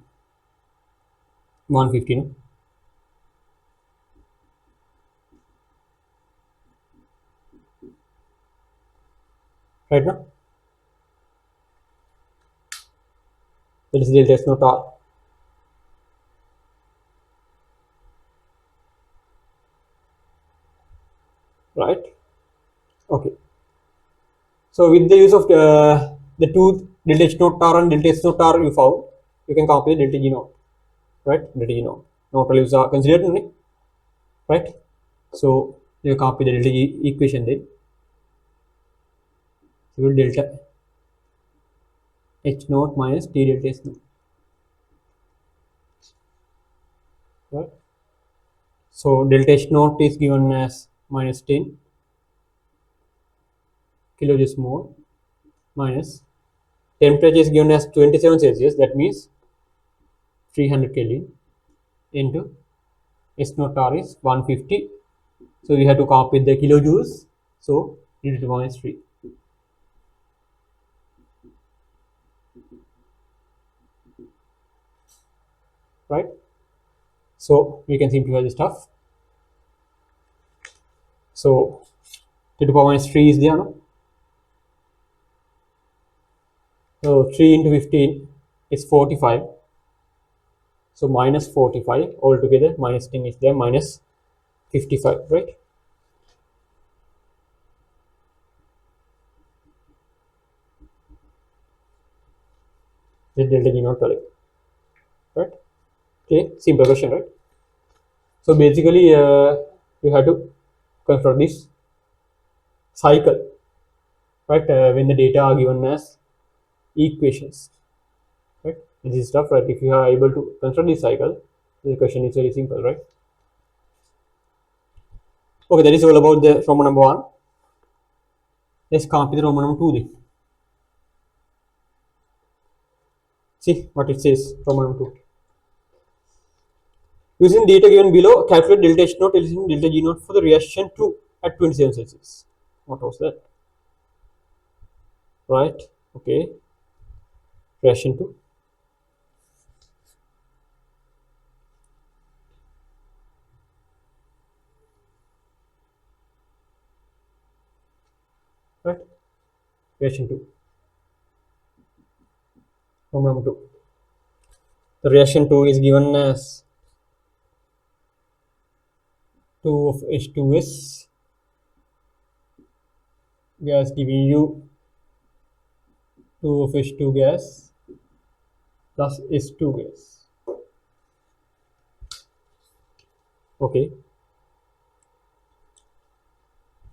150, no? Right now? That is delta S naught R. Right? Okay. So with the use of the two delta H naught R and delta S naught R you found, you can calculate delta G naught. Right? Delta G naught. Naught values are considered only. Right? So you copy the delta G equation then. So delta H naught minus T delta S naught. Right? So delta H naught is given as minus 10 kilojoules mole minus temperature is given as 27 Celsius, that means 300 Kelvin into S naught R is 150. So we have to copy the kilojoules. So it is minus 3. Right? So we can simplify the stuff. So 10 to the power minus 3 is there, no? So 3 into 15 is 45. So minus 45 altogether, minus 10 is there, minus 55, right? The delta G not value, right? Okay, simple question, right? So basically, you have to confront this cycle, right? When the data are given as equations, right? This is stuff, right? If you are able to construct this cycle, the question is very simple, right? Okay, that is all about the Roman number 1. Let's come to the Roman number 2 then. See what it says, Roman number 2. Using data given below, calculate delta H naught using delta G naught for the reaction 2 at 27 Celsius. What was that? Right, okay. Reaction 2. Right, reaction 2. Roman number 2. The reaction 2 is given as 2 of H2S gas giving you 2 of H2 gas plus H2 gas. Okay.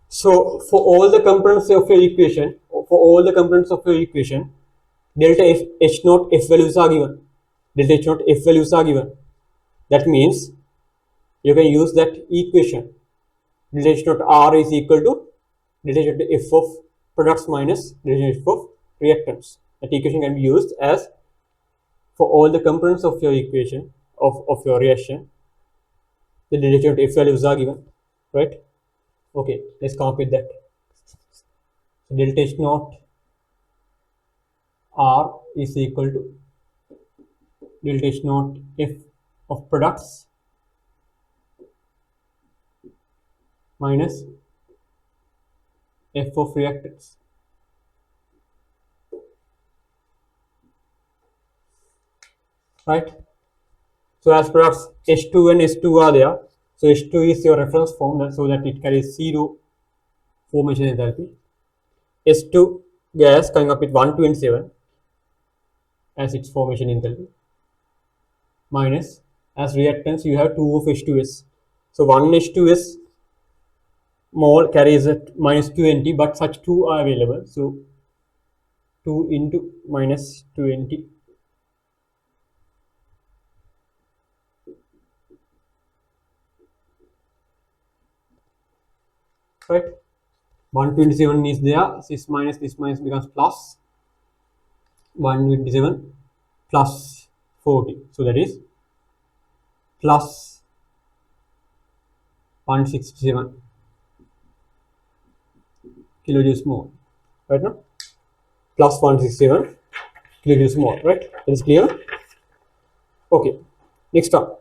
So for all the components of your equation, delta F H naught F values are given. Delta H naught F values are given. That means you can use that equation. Delta H naught R is equal to delta H naught F of products minus delta H of reactants. That equation can be used as for all the components of your equation of your reaction. The delta H naught F values are given, right? Okay, let's come up with that. So delta H naught R is equal to delta H naught F of products minus F of reactants. Right? So as products H2 and S2 are there. So H2 is your reference form so that it carries 0 formation enthalpy. S2 gas coming up with 127 as its formation enthalpy. Minus as reactants you have 2 of H2S. So 1 H2S mole carries at minus 20, but such 2 are available. So 2 into minus 20 right. 127 is there, this minus becomes plus 127 plus 40, so that is plus 167 kilojoules mole, right? Now plus 167 kilojoules mole, right? That is clear. Okay, next one.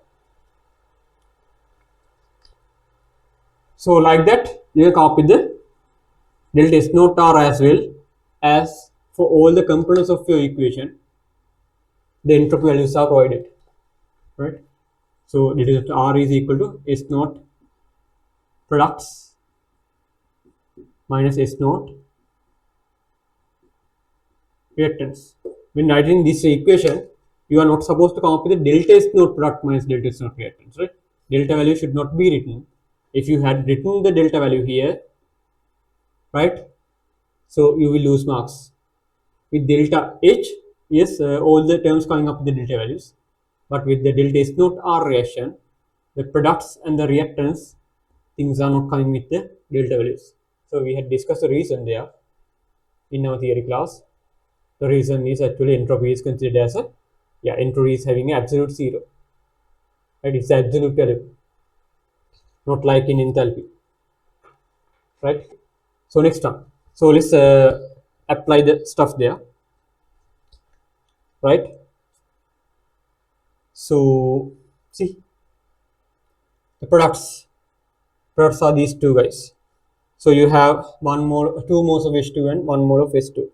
So like that you can copy the delta S naught R as well as for all the components of your equation the entropy values are provided, right? So delta R is equal to S naught products minus S naught reactants. When writing this equation, you are not supposed to come up with a delta S naught product minus delta S naught reactants, right? Delta value should not be written. If you had written the delta value here, right, so you will lose marks. With delta H, yes, all the terms coming up with the delta values, but with the delta S naught R reaction, the products and the reactants, things are not coming with the delta values. So we had discussed the reason there in our theory class. The reason is actually entropy is considered as a, entropy is having an absolute 0, right? It's absolute value, not like in enthalpy, right? So next one, so let's apply the stuff there, right? So see, the products are these two guys. So you have two moles of H2 and 1 mole of H2.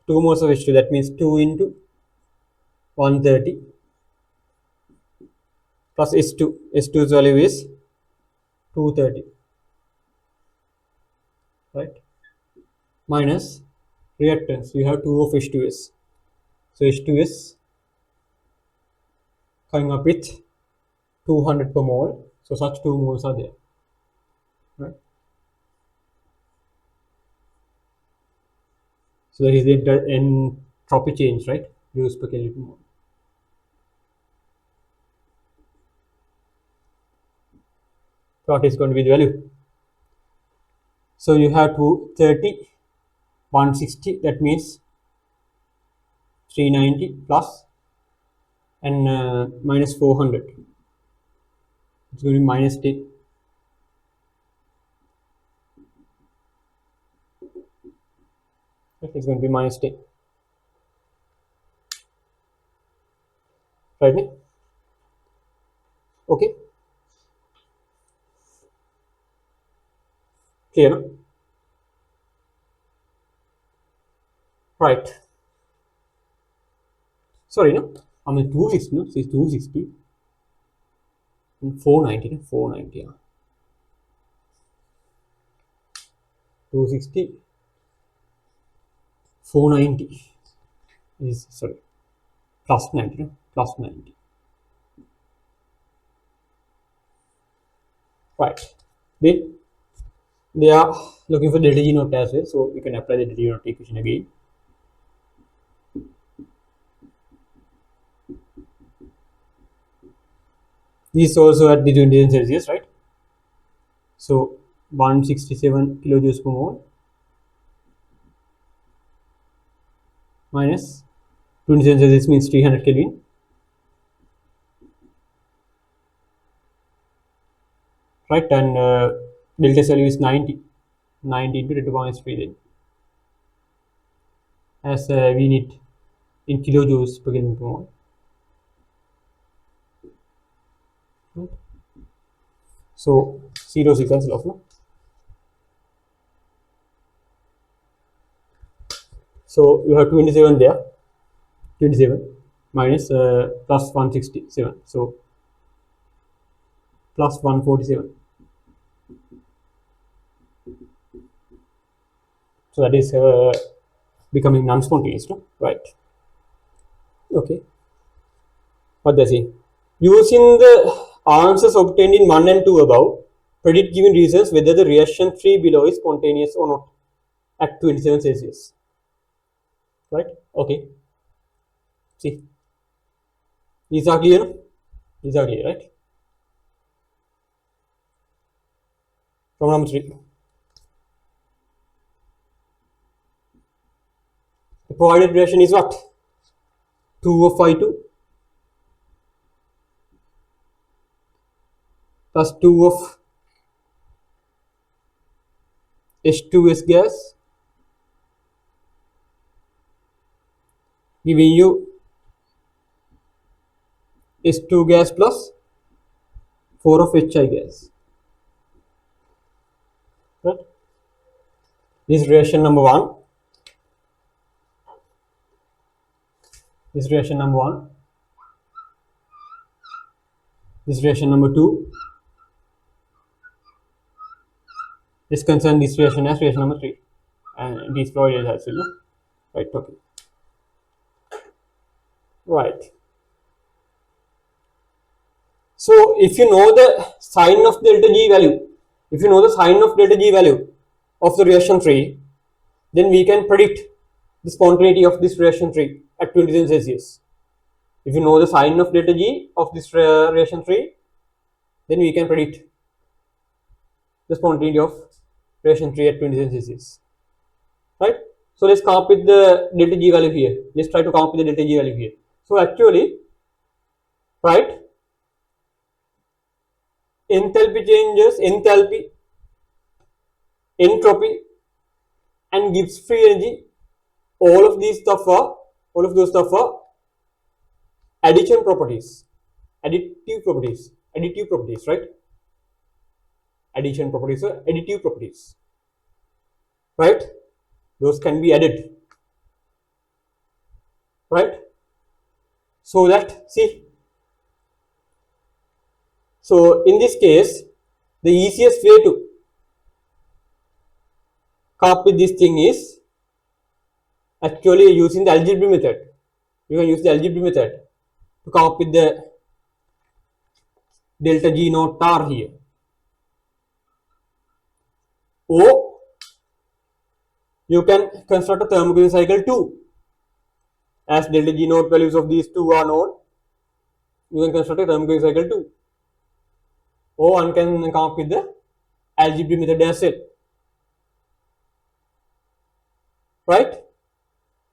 2 moles of H2, that means 2 into 130 plus H2. H2's value is 230, right? Minus reactants. You have 2 of H2S. So H2S coming up with 200 per mole. So such 2 moles are there, right? So that is the entropy change, right? Joules per Kelvin per mole. So what is going to be the value? So you have 230, 160, that means 390 plus and minus 400. It's going to be minus 10. It's going to be minus 10. Right? Okay. Clear? No? Right. Sorry, no? I mean 260, no? So it's 260 and 490, no? 490. Yeah. 260, 490 is, sorry, plus 90, no? Plus 90. Right. Then they are looking for delta G naught as well, so we can apply the delta G naught equation again. This is also at the 27 Celsius, right? So 167 kilojoules per mole minus 27 Celsius means 300 Kelvin. Right, and delta value is 90. 90 into 10 to the minus 3 then. As we need in kilojoules per Kelvin per mole. Right. So 0 will cancel off, no? So you have 27 there, 27 minus plus 167, so plus 147. So that is becoming non-spontaneous, no? Right. Okay. What does he? Using the answers obtained in 1 and 2 above, predict given reasons whether the reaction 3 below is spontaneous or not at 27 Celsius. Right? Okay. See. These are clear? These are clear, right? Problem number 3. The provided reaction is what? 2 of I2 plus 2 of H2S gas giving you H2 gas plus 4 of HI gas. Right? This is reaction number 1. This is reaction number 1. This is reaction number 2. This concerns this reaction as reaction number 3. And these provided as well. No? Right, okay. Right. So if you know the sign of delta G value, if you know the sign of delta G value of the reaction 3, then we can predict the spontaneity of this reaction 3 at 27 Celsius. If you know the sign of delta G of this reaction 3, then we can predict the spontaneity of reaction 3 at 27 Celsius. Right? So let's come up with the delta G value here. Let's try to come up with the delta G value here. So actually, right, enthalpy changes, enthalpy, entropy, and Gibbs free energy, all of those stuff are addition properties, additive properties, right? Addition properties are additive properties. right? Those can be added, right? So that, see, so in this case, the easiest way to copy this thing is actually using the algebra method. You can use the algebra method to copy the delta G naught tar here. Or you can construct a thermodynamic cycle too. As delta G naught values of these two are known, you can construct a thermodynamic cycle too. Or one can come up with the algebra method as well. Right?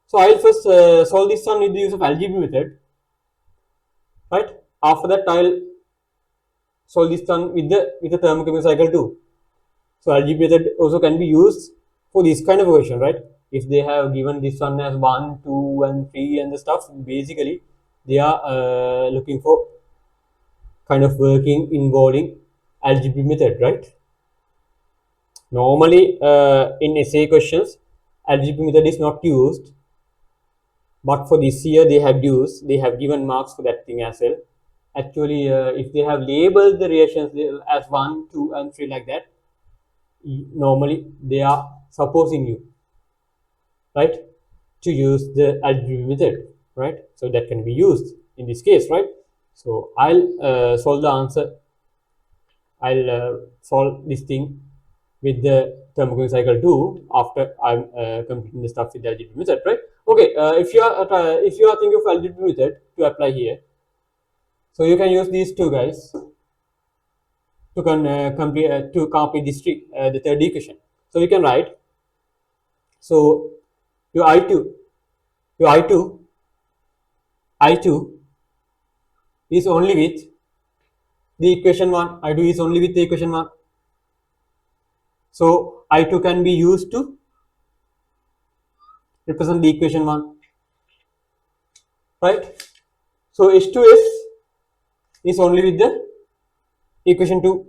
So I'll first solve this one with the use of algebra method. Right? After that, I'll solve this one with the thermodynamic cycle too. So algebra method also can be used for this kind of equation, right? If they have given this one as 1, 2, and 3 and the stuff, basically they are looking for kind of working involving algebra method, right? Normally in essay questions, algebra method is not used, but for this year they have used, they have given marks for that thing as well. Actually, if they have labeled the reactions as 1, 2, and 3 like that, normally they are supposing you, right, to use the algebra method, right? So that can be used in this case, right? So I'll solve the answer. I'll solve this thing with the thermodynamic cycle too after I'm completing the stuff with the algebra method, right? Okay, if you are thinking of algebra method to apply here, so you can use these two guys to to copy this the third equation. So you can write, so your I2 your I2 is only with the equation 1. I2 is only with the equation 1. So I2 can be used to represent the equation 1, right? So H2S is only with the equation 2.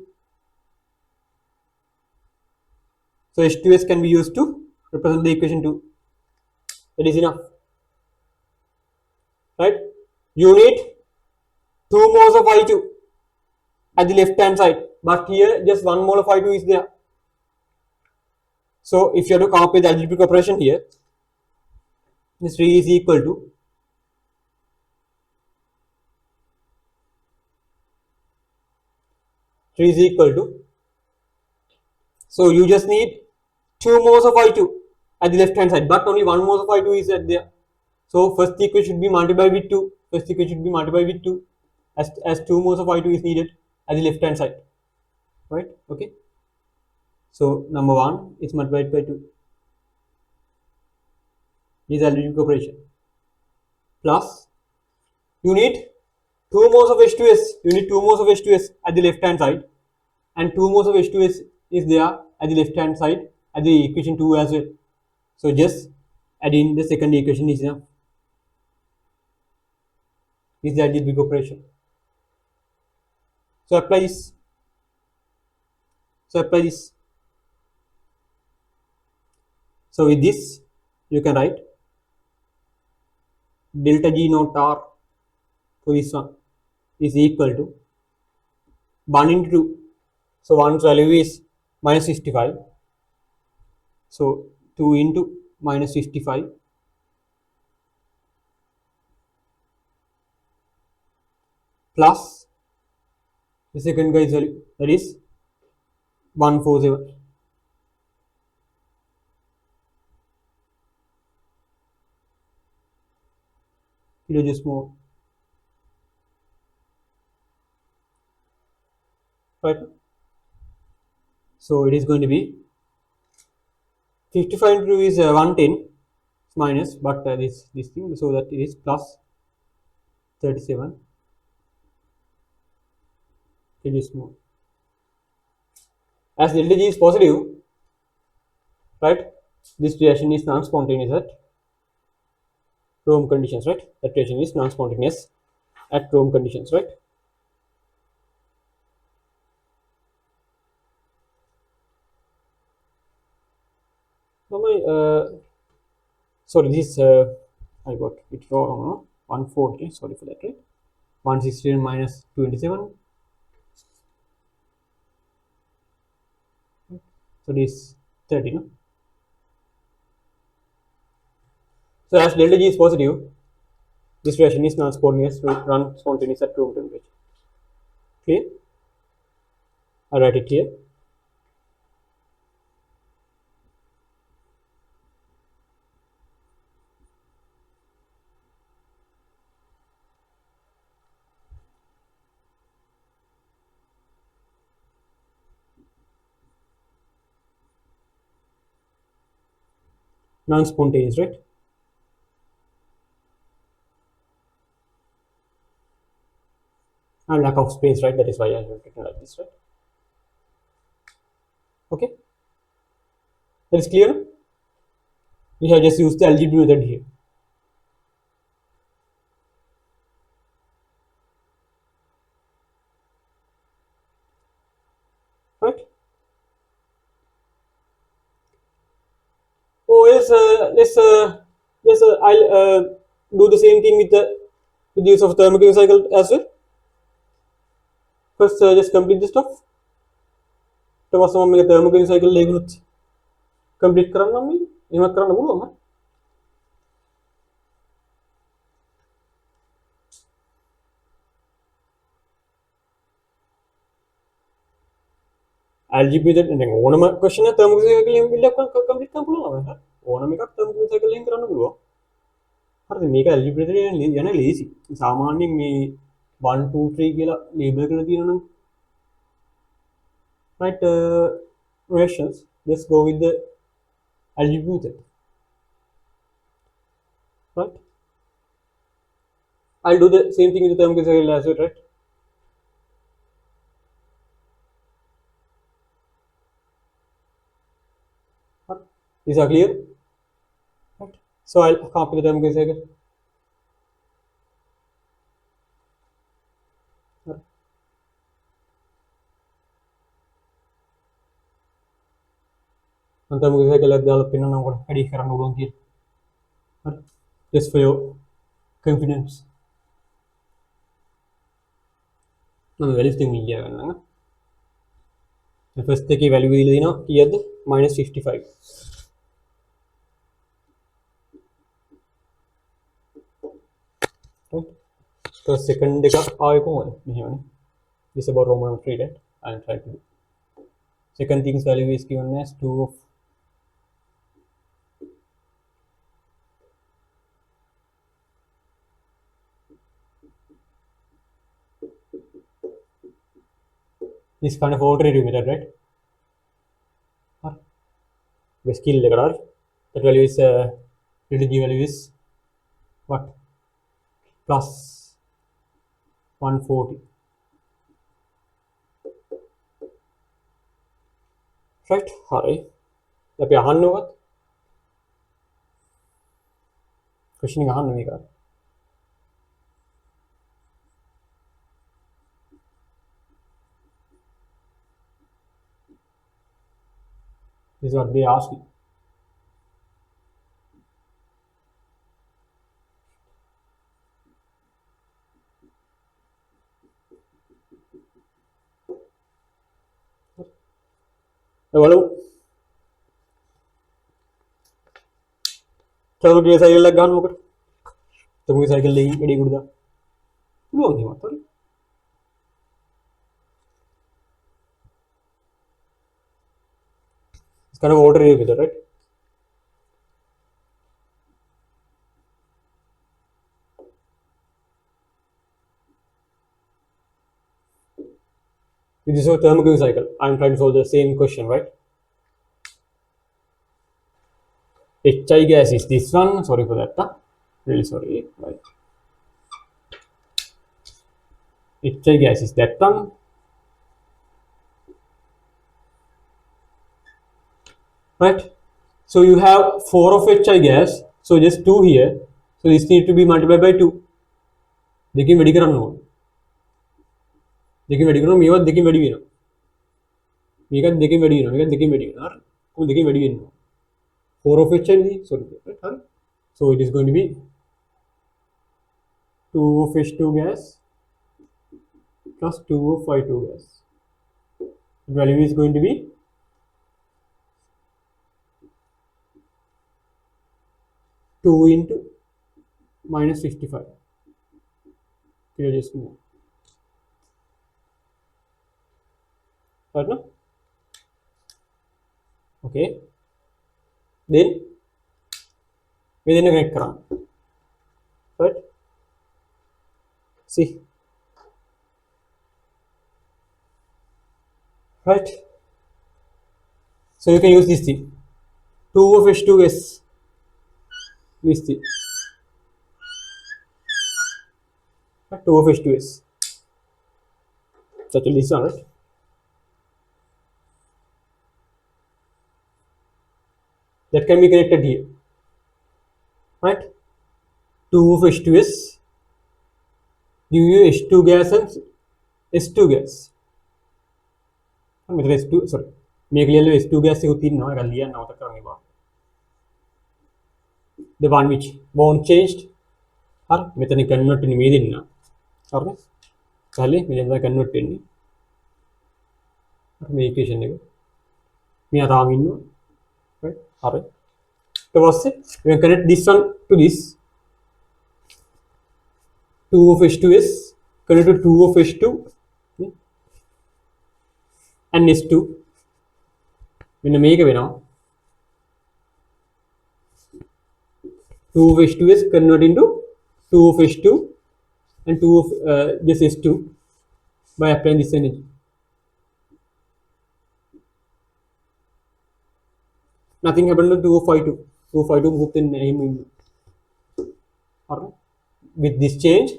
So H2S can be used to represent the equation 2. That is enough, right? You need 2 moles of I2 at the left hand side, but here just 1 mole of I2 is there. So if you have to come up with the algebraic operation here, this 3 is equal to 3 is equal to, so you just need 2 moles of I2 at the left hand side, but only 1 mole of I2 is at there. So first equation should be multiplied with 2. First equation should be multiplied with 2 as 2 moles of I2 is needed at the left hand side, right? Okay. So number 1 is multiplied by 2. This is algebraic operation. Plus you need 2 moles of H2S. You need 2 moles of H2S at the left hand side, and 2 moles of H2S is there at the left hand side at the equation 2 as well. So just add in the second equation is enough. This is the algebraic operation. So apply this. So apply this. So with this, you can write delta G naught R for this one is equal to 1 into 2. So 1's value is minus 65. So 2 into minus 65 plus the second guy's value, that is 147 kilojoules more, right? So it is going to be 55 into 2 is 110 minus, but this thing, so that it is plus 37 kilojoules more. As delta G is positive, right? This reaction is non-spontaneous at room conditions, right? That reaction is non-spontaneous at room conditions, right? sorry, this I got it wrong. No? 140. Sorry for that. Right? 116 minus 27. So this 30. No? So as delta G is positive, this reaction is non-spontaneous to run spontaneous at room temperature. Clear? I'll write it here. Non-spontaneous, right? And lack of space, right? That is why I have written like this, right? Okay, that is clear. We have just used the algebra method here. Right? Oh yes, I'll do the same thing with the use of thermal cycle as well. First, just complete the stuff. Termasuk memilih thermal cycle legunut complete කරන්න නම් එහෙමත් කරන්න පුළුවන්. Algebra method දැන් ඕනම question එක thermal cycle එකෙන් build up complete කරන්න පුළුවන් නේද? ඕනම එකක් thermal cycle එකෙන් කරන්න පුළුවන්. හරිද? මේක algebra method යන lazy. සාමාන්‍යයෙන් මේ 1 2 3 කියලා label කරලා තියෙනවා නම් right reactions, just go with the algebra method. Right? I'll do the same thing with the thermal cycle as well, right? These are clear, right? So I'll copy the thermal cycle. And thermal cycle at the pin and just for your confidence. I'm very familiar. The first value is here minus 55. Right? So second this is about Roman 3, right? I'll try to do. Second thing's value is given as 2 of this kind of alternative method, right? The skill that value is delta G value is what? Plus 140. Right? Alright. අපි අහන්නවත් question එක අහන්න මේක. This is what they ask you. Hello. Thermal cycle එක ගන්න මොකද? thermal cycle එකේ වැඩි කුඩා. පුළුවන් එහෙමත් හරි. It's kind of alternative method, right? This is a thermal cycle. I'm trying to solve the same question, right? HI gas is this one. Sorry for that. Really sorry. Right. HI gas is that one. Right? So you have 4 of HI gas. So just 2 here. So this needs to be multiplied by 2. දෙකෙන් වැඩි කරන්න ඕනේ. දෙකෙන් වැඩි කරනවා මේවත් දෙකෙන් වැඩි වෙනවා. මේකත් දෙකෙන් වැඩි වෙනවා. මේකත් දෙකෙන් වැඩි වෙනවා. හරි. කොහොමද දෙකෙන් වැඩි වෙන්නේ? 4 of H sorry, right? So it is going to be 2 of H2 gas plus 2 of Y2 gas. The value is going to be 2 into minus 65 kilojoules more. Right now? Okay. Then within a connect current. Right? See. Right? So you can use this thing. 2 of H2 gas. This thing. 2 of H2S. Such a list, right? That can be connected here. Right? 2 of H2S give you H2 gas and S2 gas. S2 sorry. Make S2 gas the one which bond changed or methane convert in within. Or Sally, we convert in equation. We are right? Alright. So we can connect this one to this 2 of H2S connect to 2 of H2 and S2. When I make a now 2 of H2S convert into 2 of H2 and 2 of this S2 by applying this energy. Nothing happened to 2 of I2. 2 of I2 moved in name. Alright. With this change,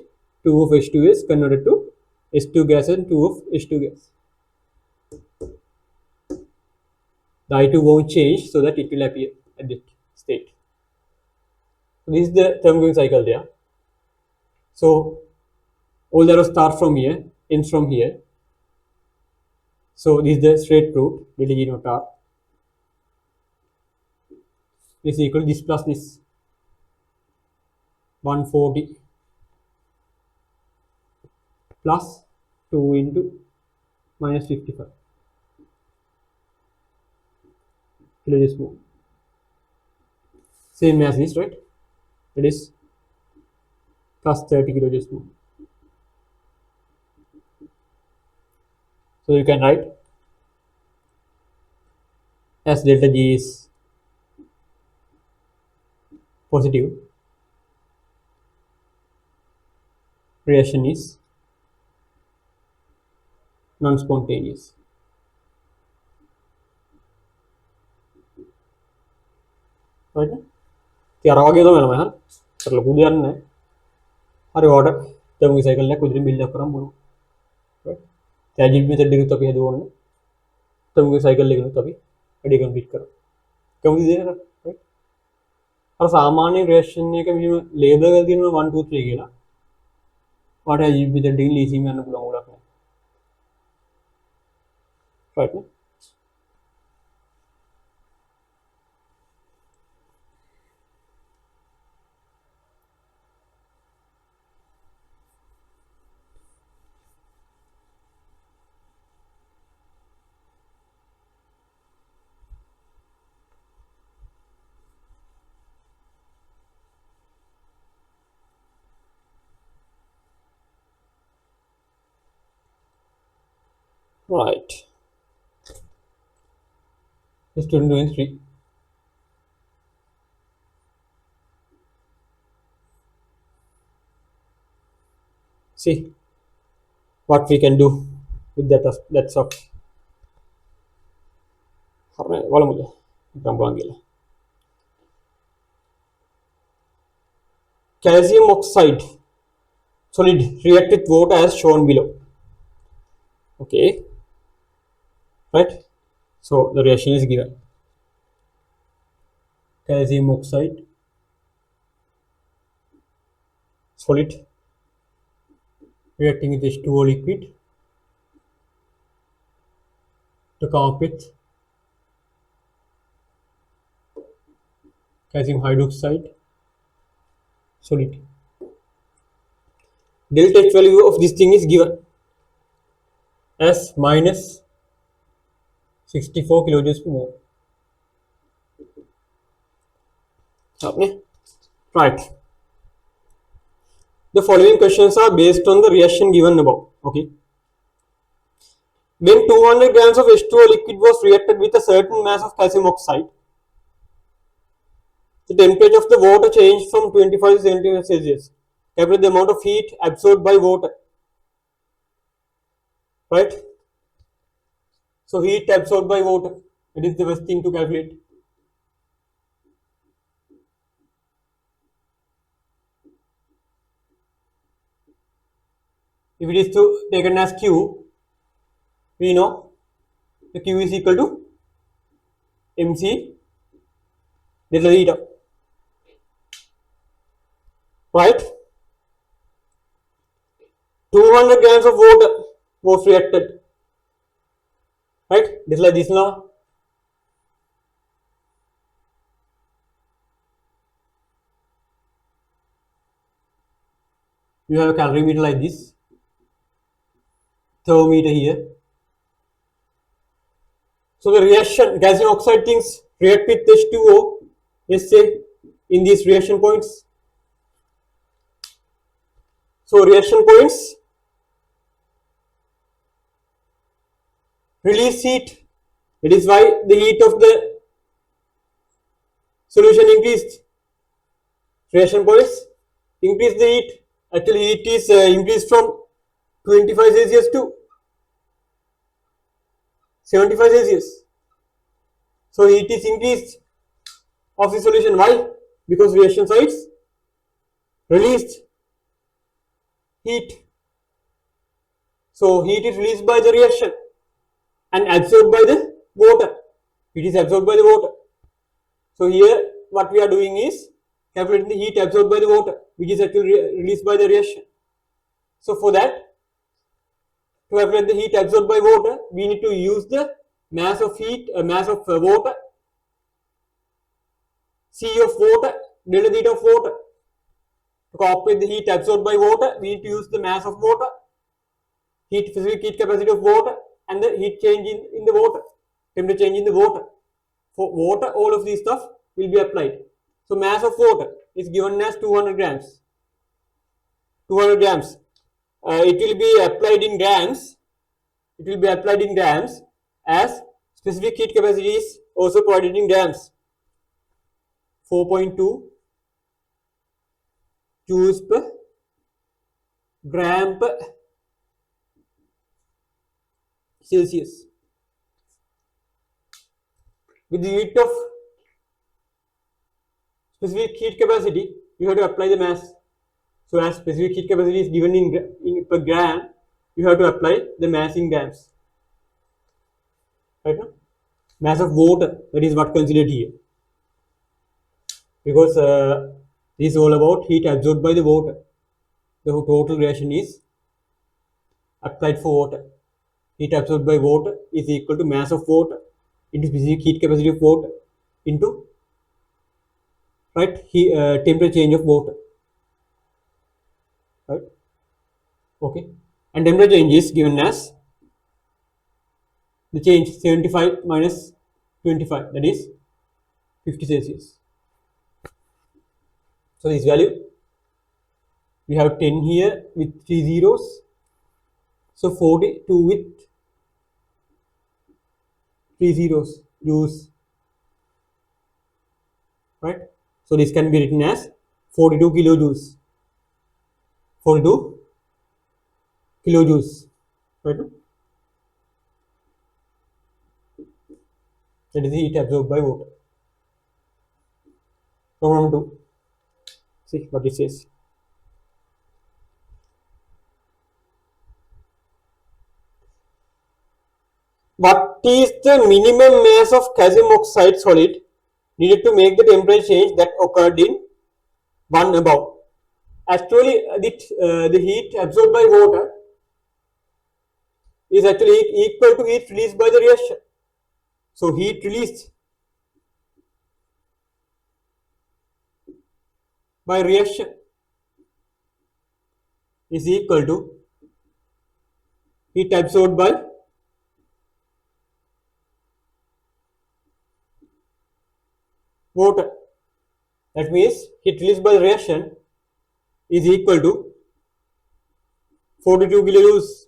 2 of H2S converted to S2 gas and 2 of H2 gas. The I2 won't change so that it will appear at this state. So this is the thermal cycle there. So all arrows start from here, ends from here. So this is the straight route, delta G naught R. This is equal to this plus this 140 plus 2 into minus 55 kilojoules more. Same as this, right? That is plus 30 kilojoules more. So you can write as delta G is positive, reaction is non-spontaneous. Right? Tiara gitu mana mana? Terlalu kemudian nih, hari order thermal cycle nya kudirin build up orang bulu. Right? Tiajib method dulu tapi ada orang thermal cycle lagi tapi ada complete karo. Kemudian dia right? और सामान्य reaction ने कभी labour कर दिया 1 2 3 गेला what has you been doing लीसी में अनुकूल होगा right right student doing 3 see what we can do with that stuff walau mudah gampang gila calcium oxide solid react with water as shown below. Okay, right? So the reaction is given. Calcium oxide solid reacting with H2O liquid to come up with calcium hydroxide solid. Delta H value of this thing is given as minus 64 kilojoules per mole. Okay. Right. The following questions are based on the reaction given above. Okay. When 200 grams of H2O liquid was reacted with a certain mass of calcium oxide, the temperature of the water changed from 25 to 75 Celsius. Calculate the amount of heat absorbed by water. Right? So heat absorbed by water. That is the best thing to calculate. If it is taken as Q, we know the Q is equal to MC delta theta. Right? 200 grams of water was reacted. Right? Just like this now. You have a calorimeter like this, thermometer here. So the reaction, calcium oxide things react with H2O, let's say in these reaction points. So reaction points release heat. That is why the heat of the solution increased. Reaction points increase the heat. Actually heat is increased from 25 Celsius to 75 Celsius. So heat is increased of the solution. Why? Because reaction sites released heat. So heat is released by the reaction and absorbed by the water. It is absorbed by the water. So here what we are doing is calculating the heat absorbed by the water, which is actually released by the reaction. So for that, to calculate the heat absorbed by water, we need to use the mass of heat, mass of water, C of water, delta theta of water. To calculate the heat absorbed by water, we need to use the mass of water, specific heat capacity of water, and the heat change in the water, temperature change in the water. For water, all of these stuff will be applied. So mass of water is given as 200 grams. 200 grams. It will be applied in grams. It will be applied in grams as specific heat capacity is also provided in grams. 4.2 joules per gram per Celsius. With the heat of specific heat capacity, you have to apply the mass. So as specific heat capacity is given in per gram, you have to apply the mass in grams. Right now, mass of water, that is what considered here. Because this is all about heat absorbed by the water. The total reaction is applied for water. Heat absorbed by water is equal to mass of water into specific heat capacity of water into temperature change of water. Right? Okay. And temperature change is given as the change 75 minus 25, that is 50 Celsius. So this value, we have 10 here with 3 zeros. So 42 with 3 zeros, use. Right? So this can be written as 42 kilojoules. 42 kilojoules. Right? That is the heat absorbed by water. Problem 2. See what it says. What is the minimum mass of calcium oxide solid needed to make the temperature change that occurred in one above? Actually, the heat absorbed by water is actually equal to heat released by the reaction. So heat released by reaction is equal to heat absorbed by water. That means heat released by reaction is equal to 42 kilojoules.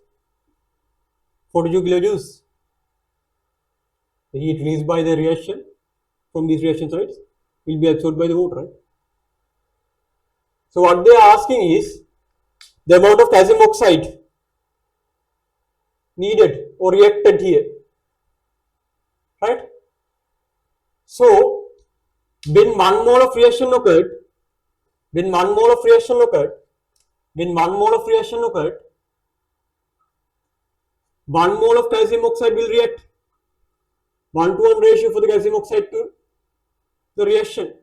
42 kilojoules. The heat released by the reaction from these reaction sites will be absorbed by the water, right? So what they are asking is the amount of calcium oxide needed or reacted here, right? So when 1 mole of reaction occurred, when 1 mole of reaction occurred, 1 mole of calcium oxide will react 1:1 ratio for the calcium oxide to the reaction.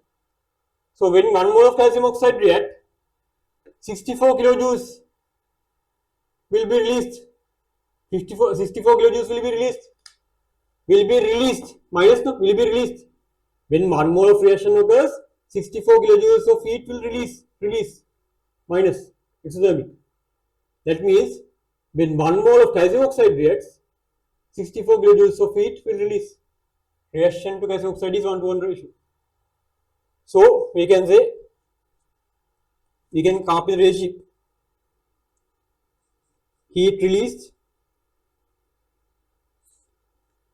So when 1 mole of calcium oxide react, 64 kilojoules will be released. 64 kilojoules will be released. Will be released. Minus no, will be released. When 1 mole of reaction occurs, 64 kilojoules of heat will release. Minus exothermic. That means when 1 mole of calcium oxide reacts, 64 kilojoules of heat will release. Reaction to calcium oxide is 1:1 ratio. So we can say, we can copy the ratio. Heat released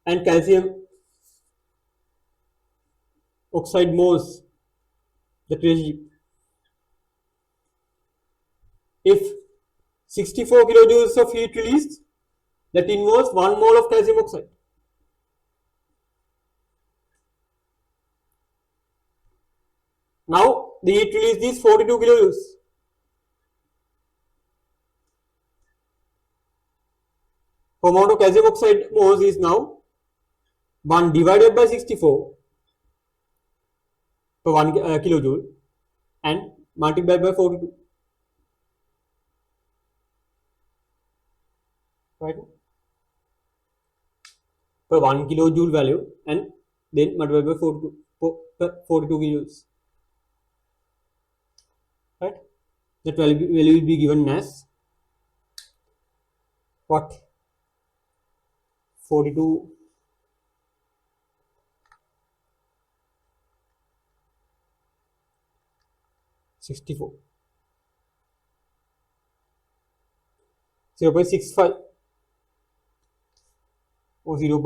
and calcium oxide moles, that ratio. If 64 kilojoules of heat released, that involves 1 mole of calcium oxide. Now the heat released is 42 kilojoules. The amount of calcium oxide moles is now 1 divided by 64 per 1 kilojoule and multiplied by 42. Right? Per 1 kilojoule value and then multiplied by 42 per 42 kilojoules. Right? That value will be given as what? 42 64 0.65 or 0.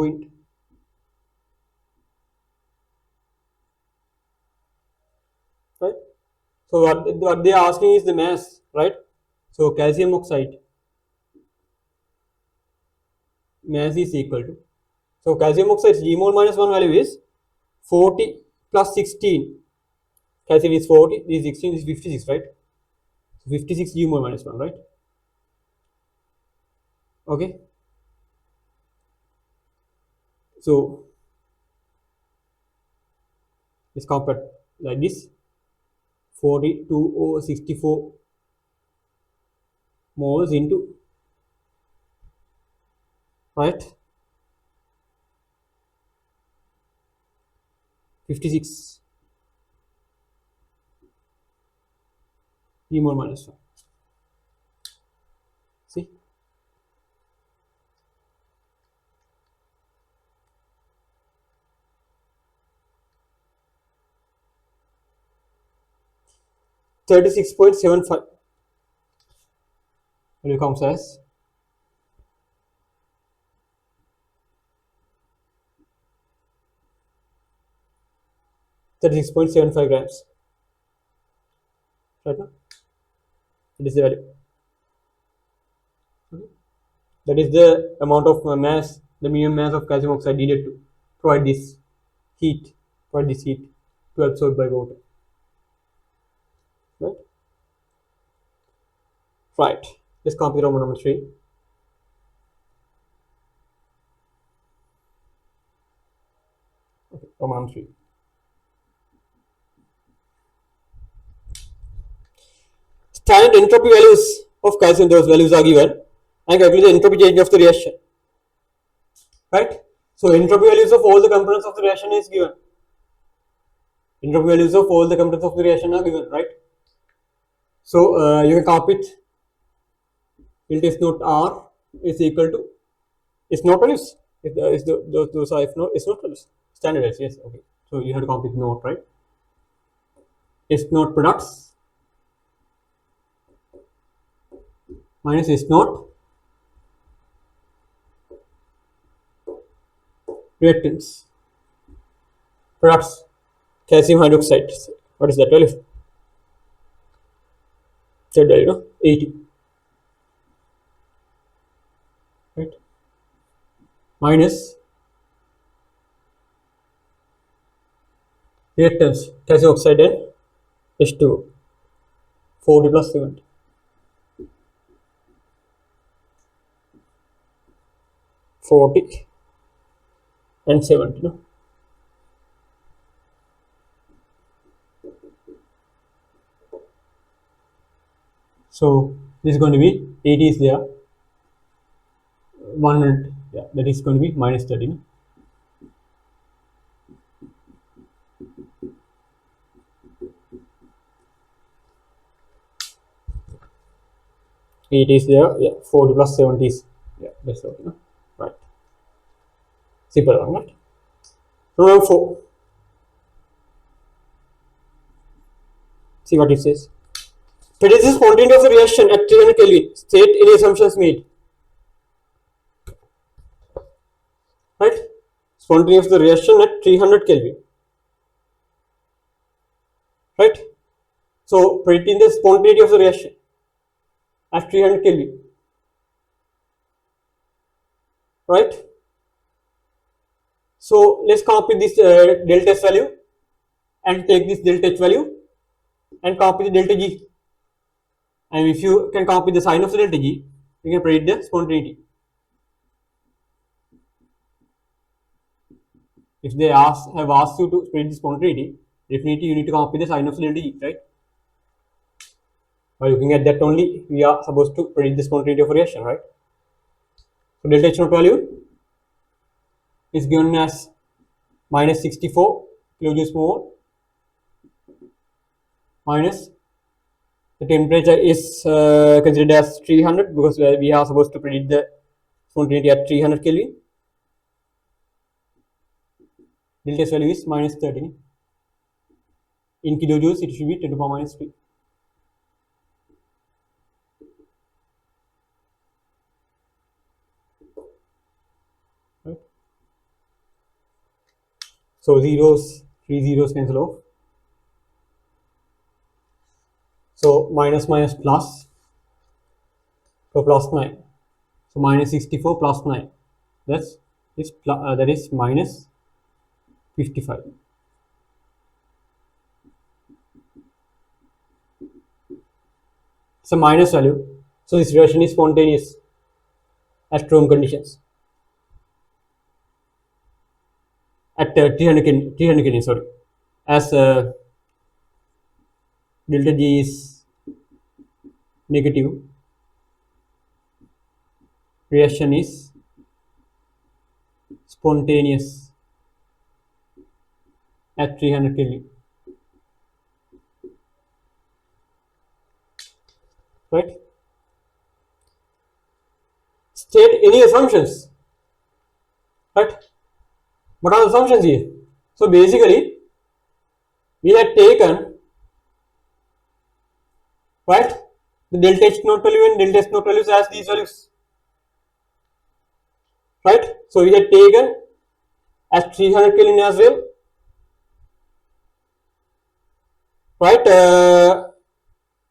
Right? So what they are asking is the mass, right? So calcium oxide mass is equal to, so calcium oxide G mole minus 1 value is 40 plus 16. Calcium is 40, this is 16, this is 56, right? So 56 G mole minus 1, right? Okay. So let's compare like this: 42 over 64 moles into, right, 56 G mole minus 1. See? $36.75 will comes as 36.75 grams. Right now, that is the value. That is the amount of mass, the minimum mass of calcium oxide needed to provide this heat, to absorb by water. Right? Right. Let's compare Roman number 3. Okay, Roman number 3. Standard entropy values of calcium, those values are given, and calculate the entropy change of the reaction. Right? So entropy values of all the components of the reaction is given. Entropy values of all the components of the reaction are given, right? So you can copy it. Delta S naught R is equal to S naught values. Those are if not S naught values. Standard values, yes, okay. So you have to copy naught, right? S naught products minus S naught reactants. Products calcium hydroxide. What is that value? That value, no? 80. Right? Minus reactants calcium oxide and H2O. 40 plus 70. 40 and 70, no? So this is going to be 80 is there, 100, yeah, that is going to be minus 30, no? It is there, yeah, 40 plus 70 is, yeah, that's okay, no? Right. Simple one, right? Number 4. See what it says. Predict the spontaneity of the reaction at 300 Kelvin. State any assumptions made. Right? Spontaneity of the reaction at 300 Kelvin. Right? So predicting the spontaneity of the reaction at 300 Kelvin. Right? So let's copy this delta S value and take this delta H value and copy the delta G. And if you can copy the sign of the delta G, you can predict the spontaneity. If they have asked you to predict the spontaneity, definitely you need to copy the sign of the delta G, right? By looking at that only, we are supposed to predict the spontaneity of a reaction, right? So delta H naught value is given as minus 64 kilojoules per mole, minus the temperature is considered as 300 because we are supposed to predict the spontaneity at 300 Kelvin. Delta S value is minus 30. In kilojoules, it should be 10 to the power minus 3. Right? So zeros, 3 zeros cancel off. So minus minus plus, so plus 9. So minus 64 plus 9. That is minus 55. It's a minus value. So this reaction is spontaneous at room conditions. At 300 Kelvin, sorry. As delta G is negative, reaction is spontaneous at 300 Kelvin. Right? State any assumptions. Right? What are the assumptions here? So basically, we had taken, right, the delta H naught value and delta S naught values as these values. Right? So we had taken as 300 Kelvin as well. Right?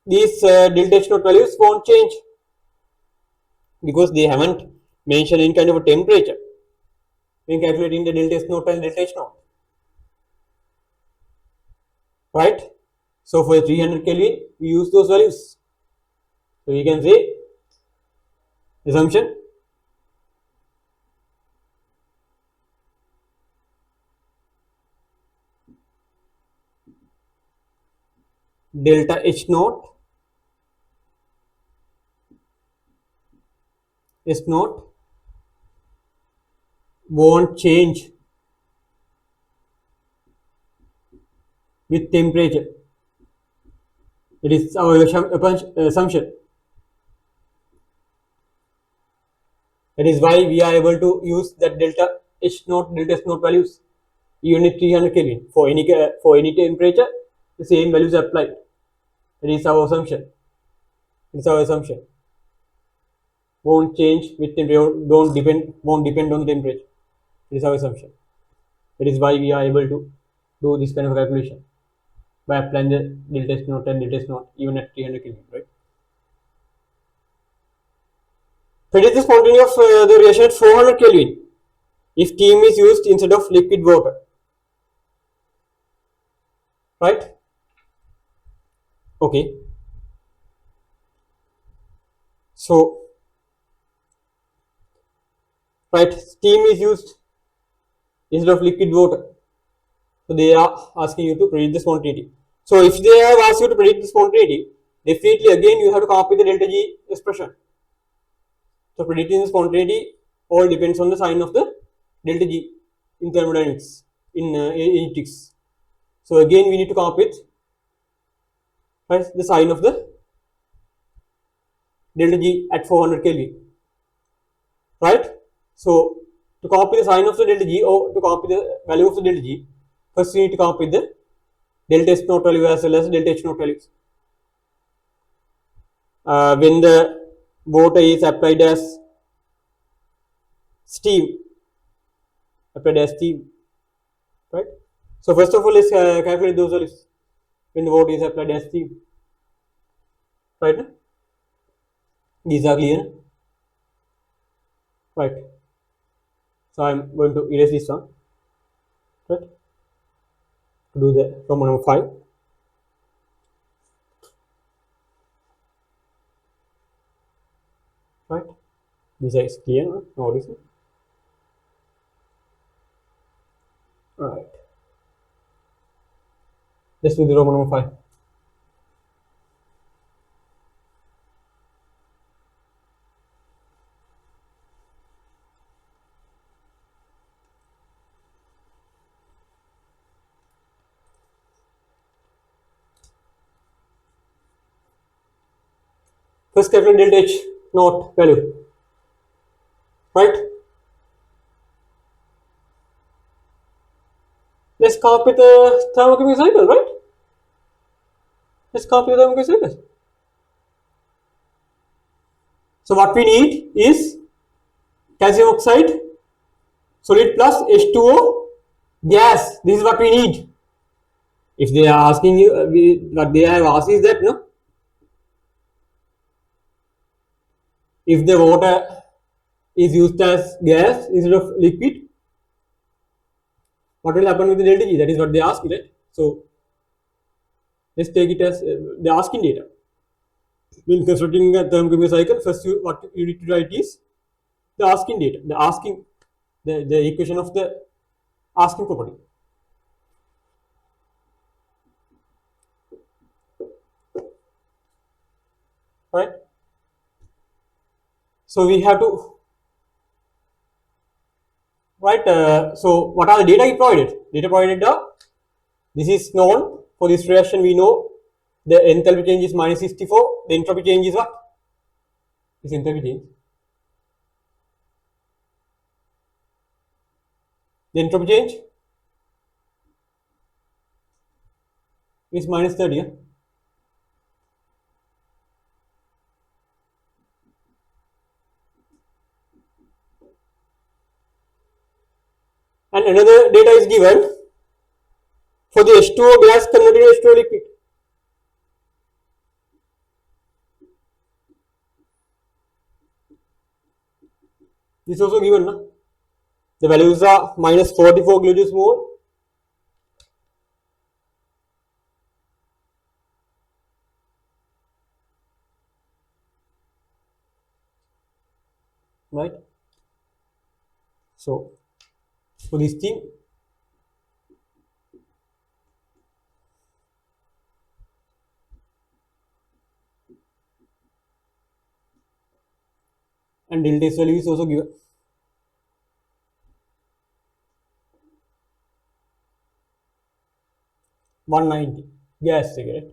These delta H naught values won't change because they haven't mentioned any kind of a temperature when calculating the delta S naught and delta H naught. Right? So for 300 Kelvin, we use those values. So we can say assumption delta H naught S naught won't change with temperature. It is our assumption. That is why we are able to use that delta H naught, delta S naught values even at 300 Kelvin. For any temperature, the same values are applied. That is our assumption. It's our assumption. Won't change with temperature. Won't depend on the temperature. It is our assumption. That is why we are able to do this kind of calculation by applying the delta S naught and delta S naught even at 300 Kelvin, right? Predict the spontaneity of the reaction at 400 Kelvin if steam is used instead of liquid water, right? Okay. So, right, steam is used instead of liquid water. So they are asking you to predict the spontaneity. So if they have asked you to predict the spontaneity, definitely again you have to come up with the delta G expression. So predicting the spontaneity all depends on the sign of the delta G in thermodynamics, in kinetics. So again we need to come up with, right, the sign of the delta G at 400 Kelvin, right? So to come up with the sign of the delta G or to come up with the value of the delta G, first we need to come up with the delta S naught value as well as delta H naught values. When the water is applied as steam, right? So first of all, let's calculate those values when the water is applied as steam, right? These are clear, right? So I'm going to erase this one, right? To do the Roman number 5. Right? This is clear, no reason. Right. Let's do the Roman number 5. First calculate delta H naught value, right? Let's come up with a thermochemical cycle, right? Let's come up with a thermochemical cycle. So what we need is calcium oxide solid plus H2O gas. This is what we need. If they are asking you, what they have asked is that, no, if the water is used as gas instead of liquid, what will happen with the delta G? That is what they ask, right? So let's take it as the asking data. When constructing a thermochemical cycle, first what you need to write is the asking data, the equation of the asking property. Right? So we have to write, so what are the data provided? Data provided are, this is known, for this reaction we know the enthalpy change is minus 64, the entropy change is what? This enthalpy change. The entropy change is minus 30. Yeah? And another data is given for the H2O gas converted to H2O liquid. This is also given. Na? The values are minus 44 kilojoules mole, right? So for this thing, and delta S value is also given. $190 gas cigarette.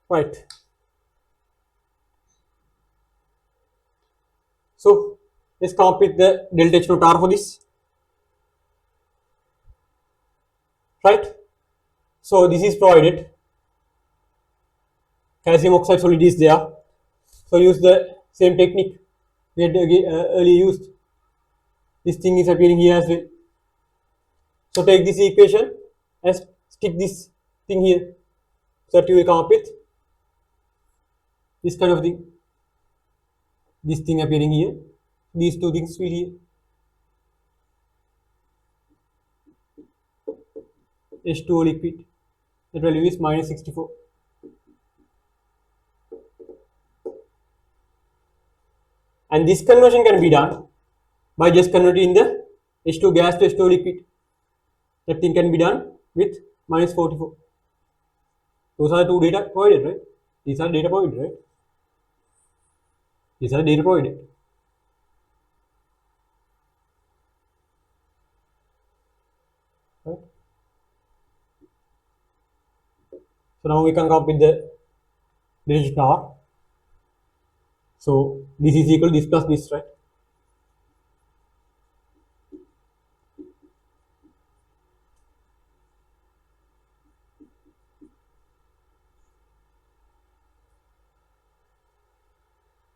right? So let's come up with the delta H naught R for this, right? So this is provided. Calcium oxide solid is there. So use the same technique we had earlier used. This thing is appearing here as well. So take this equation and stick this thing here. So that you will come up with this kind of thing. This thing appearing here. These two things will here. H2O liquid. The value is minus 64. And this conversion can be done by just converting the H2 gas to H2O liquid. That thing can be done with minus 44. Those are the two data provided, right? These are data provided, right? These are data provided. Right? So now we can come up with the digit R. So this is equal to this plus this, right?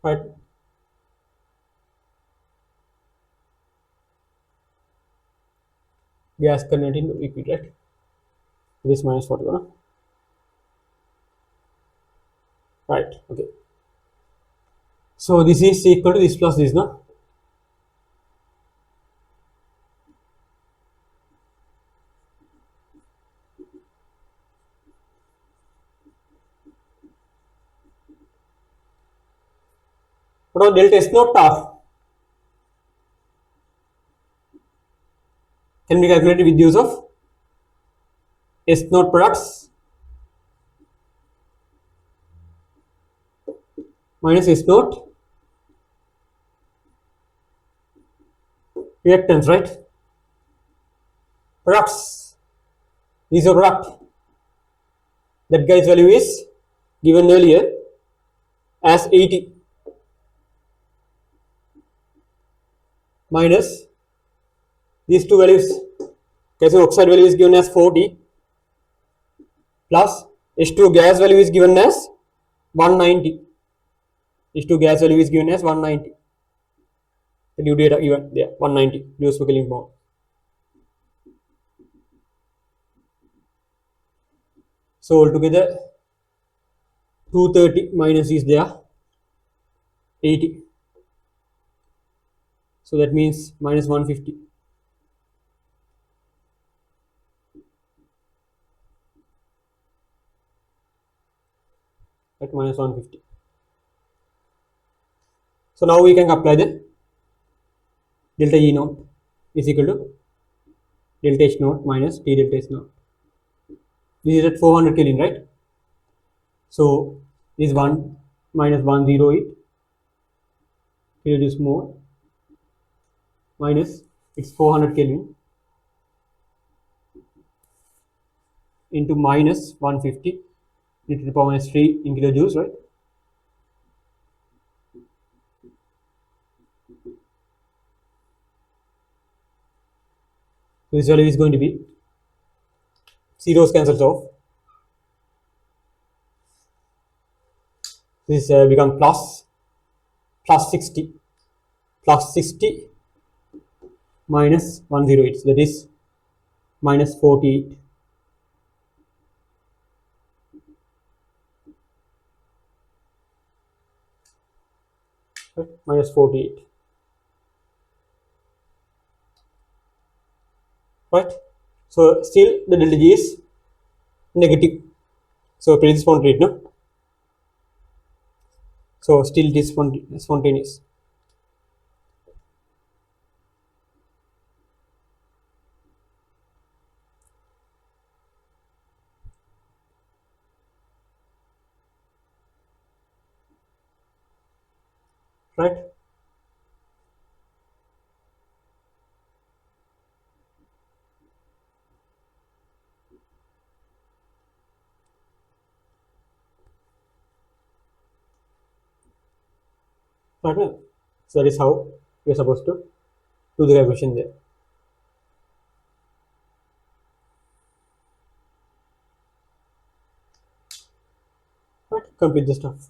Right. Gas converted into liquid, right? This minus 41. Right. Okay. So this is equal to this plus this, no? What about delta S naught R? Can be calculated with use of S naught products minus S naught reactants, right? Products. These are product. That guy's value is given earlier as 80 minus these two values. Calcium oxide value is given as 40 plus H2 gas value is given as 190. H2 gas value is given as 190. The new data given there 190 joules per Kelvin mole. So altogether 230 minus is there 80. So that means minus 150. At minus 150. So now we can apply the delta E naught is equal to delta H naught minus T delta S naught. This is at 400 Kelvin, right? So this 1 minus 108 kilojoules more minus it's 400 Kelvin into minus 150 into the power minus 3 in kilojoules, right? So this value is going to be zeros cancels off. This become plus 60 minus 108, so that is minus 48. Right? Minus 48. Right? So still the delta G is negative. So pretty spontaneous, no? So still it is spontaneous. Right? Right? So that is how we are supposed to do the calculation there. Right? Complete the stuff.